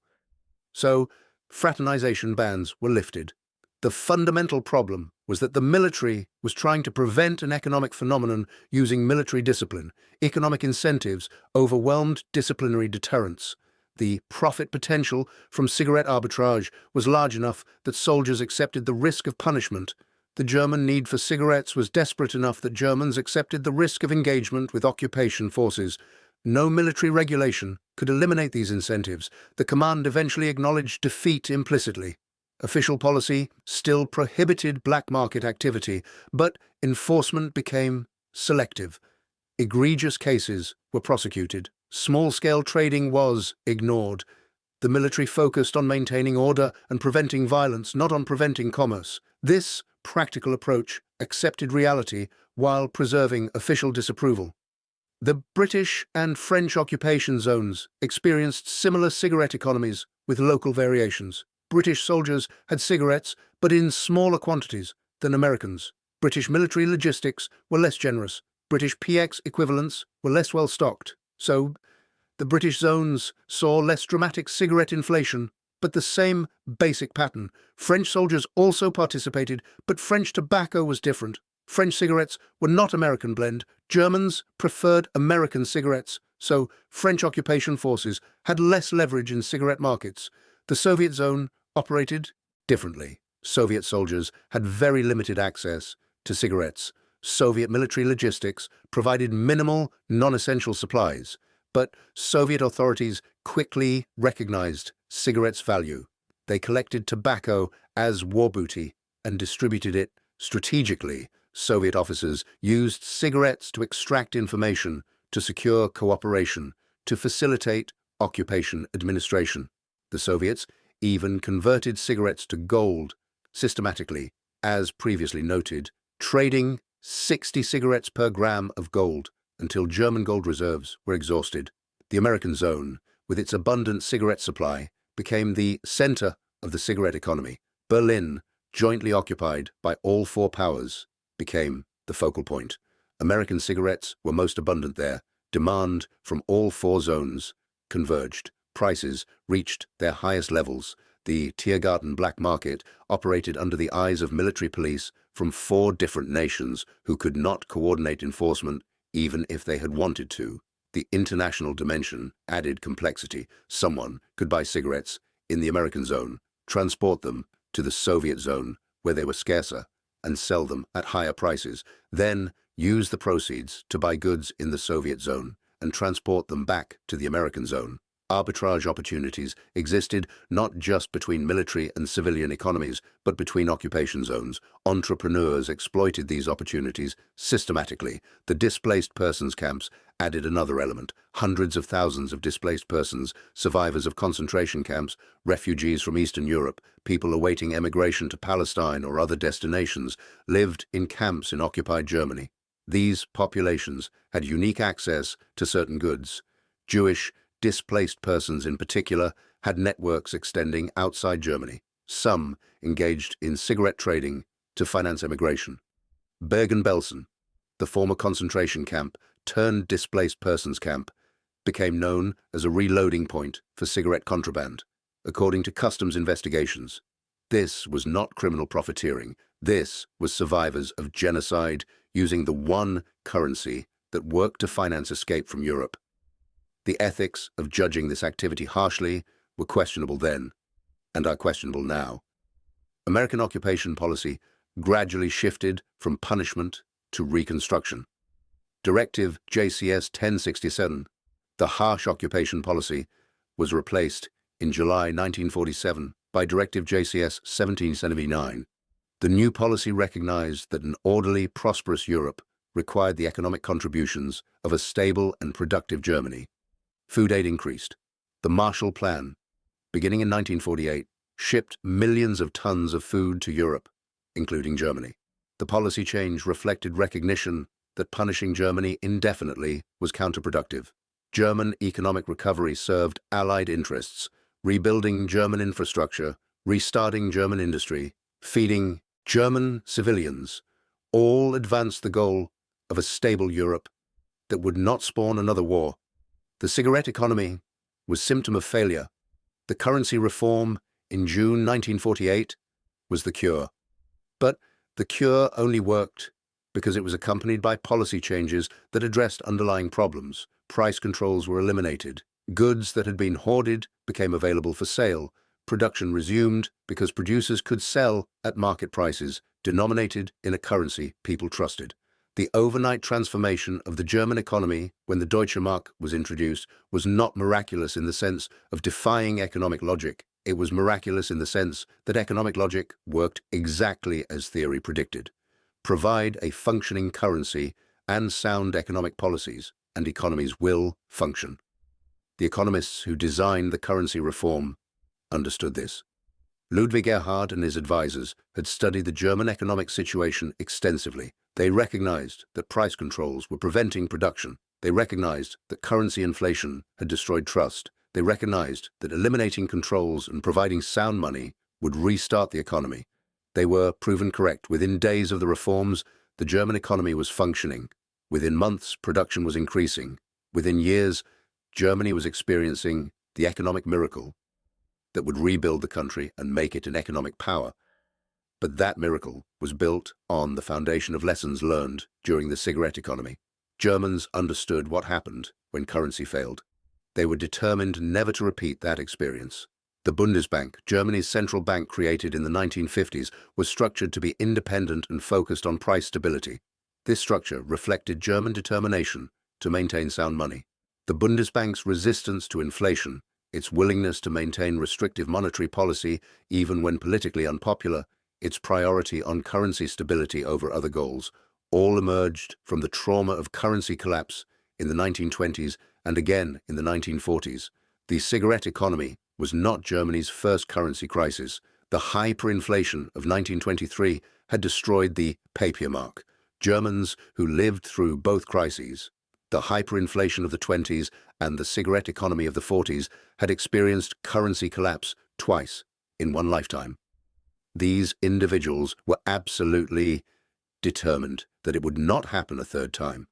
So, fraternization bans were lifted. The fundamental problem was that the military was trying to prevent an economic phenomenon using military discipline. Economic incentives overwhelmed disciplinary deterrence. The profit potential from cigarette arbitrage was large enough that soldiers accepted the risk of punishment. The German need for cigarettes was desperate enough that Germans accepted the risk of engagement with occupation forces. No military regulation could eliminate these incentives. The command eventually acknowledged defeat implicitly. Official policy still prohibited black market activity, but enforcement became selective. Egregious cases were prosecuted. Small-scale trading was ignored. The military focused on maintaining order and preventing violence, not on preventing commerce. This practical approach accepted reality while preserving official disapproval. The British and French occupation zones experienced similar cigarette economies with local variations. British soldiers had cigarettes, but in smaller quantities than Americans. British military logistics were less generous. British PX equivalents were less well stocked. So, the British zones saw less dramatic cigarette inflation but the same basic pattern. French soldiers also participated, but French tobacco was different. French cigarettes were not American blend. Germans preferred American cigarettes, so French occupation forces had less leverage in cigarette markets. The Soviet zone operated differently. Soviet soldiers had very limited access to cigarettes. Soviet military logistics provided minimal, non-essential supplies, but Soviet authorities quickly recognized cigarettes' value. They collected tobacco as war booty and distributed it strategically. Soviet officers used cigarettes to extract information, to secure cooperation, to facilitate occupation administration. The Soviets even converted cigarettes to gold systematically, as previously noted, trading 60 cigarettes per gram of gold until German gold reserves were exhausted. The American zone, with its abundant cigarette supply, became the center of the cigarette economy. Berlin, jointly occupied by all four powers, became the focal point. American cigarettes were most abundant there. Demand from all four zones converged. Prices reached their highest levels. The Tiergarten black market operated under the eyes of military police from four different nations who could not coordinate enforcement even if they had wanted to. The international dimension added complexity. Someone could buy cigarettes in the American zone, transport them to the Soviet zone where they were scarcer, and sell them at higher prices, then use the proceeds to buy goods in the Soviet zone and transport them back to the American zone. Arbitrage opportunities existed not just between military and civilian economies, but between occupation zones. Entrepreneurs exploited these opportunities systematically. The displaced persons camps added another element. Hundreds of thousands of displaced persons, survivors of concentration camps, refugees from Eastern Europe, people awaiting emigration to Palestine or other destinations, lived in camps in occupied Germany. These populations had unique access to certain goods. Jewish displaced persons in particular had networks extending outside Germany. Some engaged in cigarette trading to finance emigration. Bergen-Belsen, the former concentration camp turned displaced persons camp, became known as a reloading point for cigarette contraband. According to customs investigations, this was not criminal profiteering. This was survivors of genocide using the one currency that worked to finance escape from Europe. The ethics of judging this activity harshly were questionable then, and are questionable now. American occupation policy gradually shifted from punishment to reconstruction. Directive JCS 1067, the harsh occupation policy, was replaced in July 1947 by Directive JCS 1779. The new policy recognized that an orderly, prosperous Europe required the economic contributions of a stable and productive Germany. Food aid increased. The Marshall Plan, beginning in 1948, shipped millions of tons of food to Europe, including Germany. The policy change reflected recognition that punishing Germany indefinitely was counterproductive. German economic recovery served Allied interests, rebuilding German infrastructure, restarting German industry, feeding German civilians, all advanced the goal of a stable Europe that would not spawn another war. The cigarette economy was symptom of failure. The currency reform in June 1948 was the cure. But the cure only worked because it was accompanied by policy changes that addressed underlying problems. Price controls were eliminated. Goods that had been hoarded became available for sale. Production resumed because producers could sell at market prices, denominated in a currency people trusted. The overnight transformation of the German economy when the Deutsche Mark was introduced was not miraculous in the sense of defying economic logic. It was miraculous in the sense that economic logic worked exactly as theory predicted. Provide a functioning currency and sound economic policies, and economies will function. The economists who designed the currency reform understood this. Ludwig Erhard and his advisors had studied the German economic situation extensively. They recognized that price controls were preventing production. They recognized that currency inflation had destroyed trust. They recognized that eliminating controls and providing sound money would restart the economy. They were proven correct. Within days of the reforms, the German economy was functioning. Within months, production was increasing. Within years, Germany was experiencing the economic miracle that would rebuild the country and make it an economic power. But that miracle was built on the foundation of lessons learned during the cigarette economy. Germans understood what happened when currency failed. They were determined never to repeat that experience. The Bundesbank, Germany's central bank created in the 1950s, was structured to be independent and focused on price stability. This structure reflected German determination to maintain sound money. The Bundesbank's resistance to inflation, its willingness to maintain restrictive monetary policy even when politically unpopular, its priority on currency stability over other goals, all emerged from the trauma of currency collapse in the 1920s and again in the 1940s. The cigarette economy was not Germany's first currency crisis. The hyperinflation of 1923 had destroyed the Papiermark. Germans who lived through both crises, the hyperinflation of the 20s and the cigarette economy of the 40s, had experienced currency collapse twice in one lifetime. These individuals were absolutely determined that it would not happen a third time.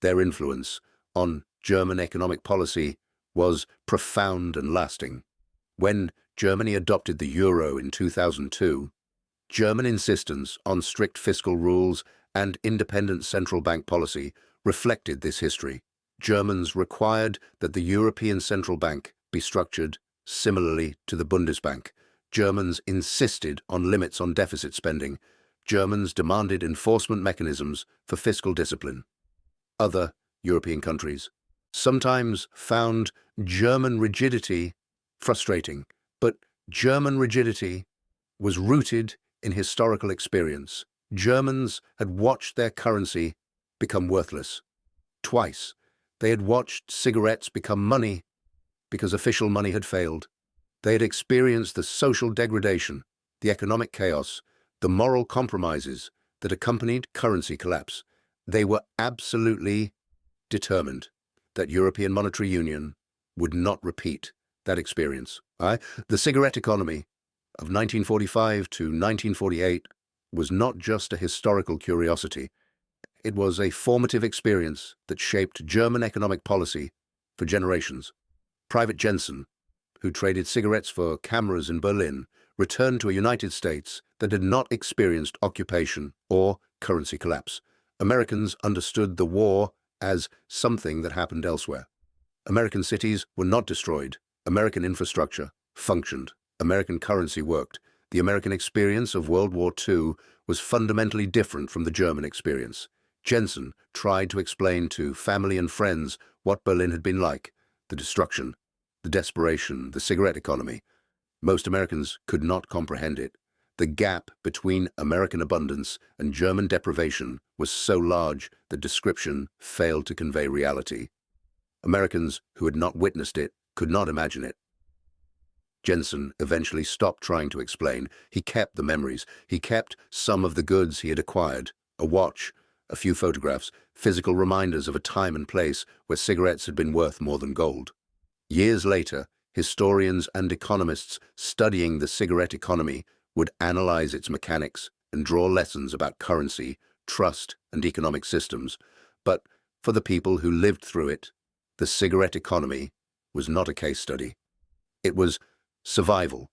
Their influence on German economic policy was profound and lasting. When Germany adopted the euro in 2002, German insistence on strict fiscal rules and independent central bank policy reflected this history. Germans required that the European Central Bank be structured similarly to the Bundesbank. Germans insisted on limits on deficit spending. Germans demanded enforcement mechanisms for fiscal discipline. Other European countries sometimes found German rigidity frustrating, but German rigidity was rooted in historical experience. Germans had watched their currency become worthless. Twice, they had watched cigarettes become money because official money had failed. They had experienced the social degradation, the economic chaos, the moral compromises that accompanied currency collapse. They were absolutely determined that European monetary union would not repeat that experience. The cigarette economy of 1945 to 1948 was not just a historical curiosity. It was a formative experience that shaped German economic policy for generations. Private Jensen, who traded cigarettes for cameras in Berlin, returned to a United States that had not experienced occupation or currency collapse. Americans understood the war as something that happened elsewhere. American cities were not destroyed. American infrastructure functioned. American currency worked. The American experience of World War II was fundamentally different from the German experience. Jensen tried to explain to family and friends what Berlin had been like, the destruction, the desperation, the cigarette economy. Most Americans could not comprehend it. The gap between American abundance and German deprivation was so large that description failed to convey reality. Americans who had not witnessed it could not imagine it. Jensen eventually stopped trying to explain. He kept the memories. He kept some of the goods he had acquired, a watch, a few photographs, physical reminders of a time and place where cigarettes had been worth more than gold. Years later, historians and economists studying the cigarette economy would analyze its mechanics and draw lessons about currency, trust, and economic systems. But for the people who lived through it, the cigarette economy was not a case study. It was survival.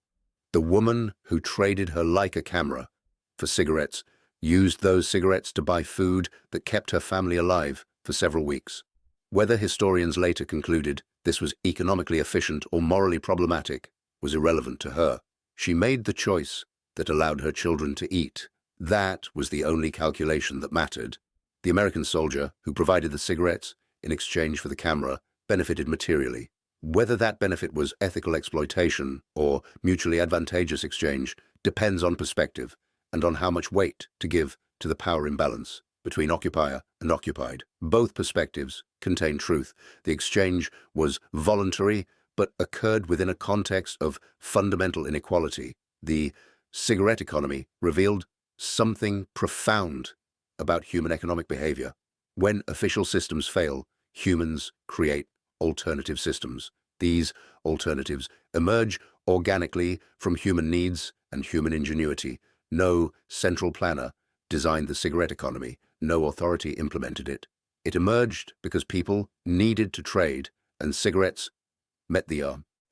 The woman who traded her Leica camera for cigarettes used those cigarettes to buy food that kept her family alive for several weeks. Whether historians later concluded this was economically efficient or morally problematic was irrelevant to her. She made the choice that allowed her children to eat. That was the only calculation that mattered. The American soldier who provided the cigarettes in exchange for the camera benefited materially. Whether that benefit was ethical exploitation or mutually advantageous exchange depends on perspective and on how much weight to give to the power imbalance between occupier and occupied. Both perspectives contain truth. The exchange was voluntary but occurred within a context of fundamental inequality. The cigarette economy revealed something profound about human economic behavior. When official systems fail, humans create alternative systems. These alternatives emerge organically from human needs and human ingenuity. No central planner designed the cigarette economy. No authority implemented it. It emerged because people needed to trade, and cigarettes met the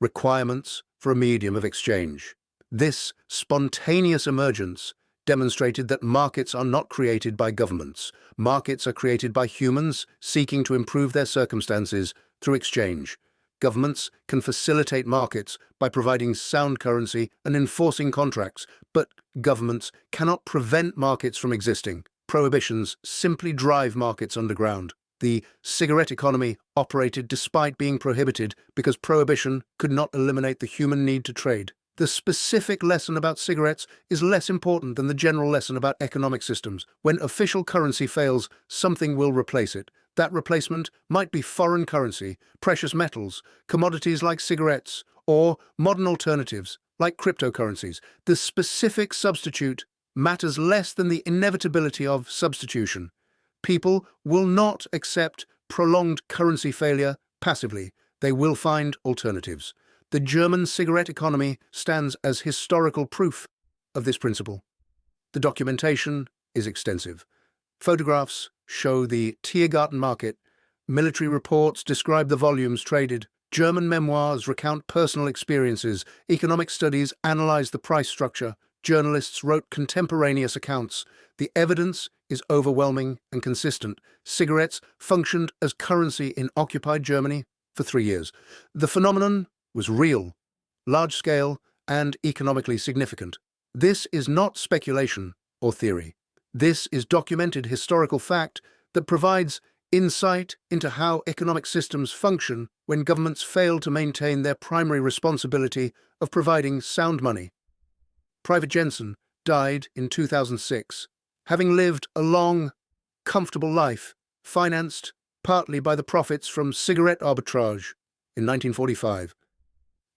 requirements for a medium of exchange. This spontaneous emergence demonstrated that markets are not created by governments. Markets are created by humans seeking to improve their circumstances through exchange. Governments can facilitate markets by providing sound currency and enforcing contracts, but governments cannot prevent markets from existing. Prohibitions simply drive markets underground. The cigarette economy operated despite being prohibited because prohibition could not eliminate the human need to trade. The specific lesson about cigarettes is less important than the general lesson about economic systems. When official currency fails, something will replace it. That replacement might be foreign currency, precious metals, commodities like cigarettes, or modern alternatives like cryptocurrencies. The specific substitute matters less than the inevitability of substitution. People will not accept prolonged currency failure passively. They will find alternatives. The German cigarette economy stands as historical proof of this principle. The documentation is extensive. Photographs show the Tiergarten market. Military reports describe the volumes traded. German memoirs recount personal experiences. Economic studies analyze the price structure. Journalists wrote contemporaneous accounts. The evidence is overwhelming and consistent. Cigarettes functioned as currency in occupied Germany for 3 years. The phenomenon was real, large-scale, and economically significant. This is not speculation or theory. This is documented historical fact that provides insight into how economic systems function when governments fail to maintain their primary responsibility of providing sound money. Private Jensen died in 2006, having lived a long, comfortable life, financed partly by the profits from cigarette arbitrage in 1945.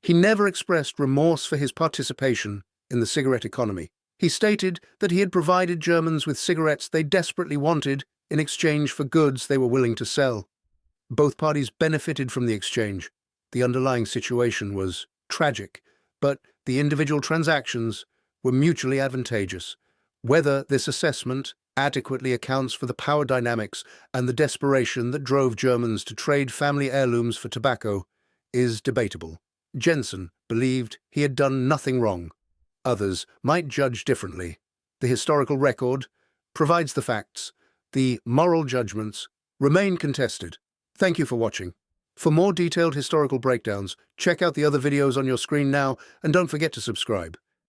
He never expressed remorse for his participation in the cigarette economy. He stated that he had provided Germans with cigarettes they desperately wanted in exchange for goods they were willing to sell. Both parties benefited from the exchange. The underlying situation was tragic, but the individual transactions were mutually advantageous. Whether this assessment adequately accounts for the power dynamics and the desperation that drove Germans to trade family heirlooms for tobacco is debatable. Jensen believed he had done nothing wrong. Others might judge differently. The historical record provides the facts. The moral judgments remain contested. Thank you for watching. For more detailed historical breakdowns, check out the other videos on your screen now, and don't forget to subscribe.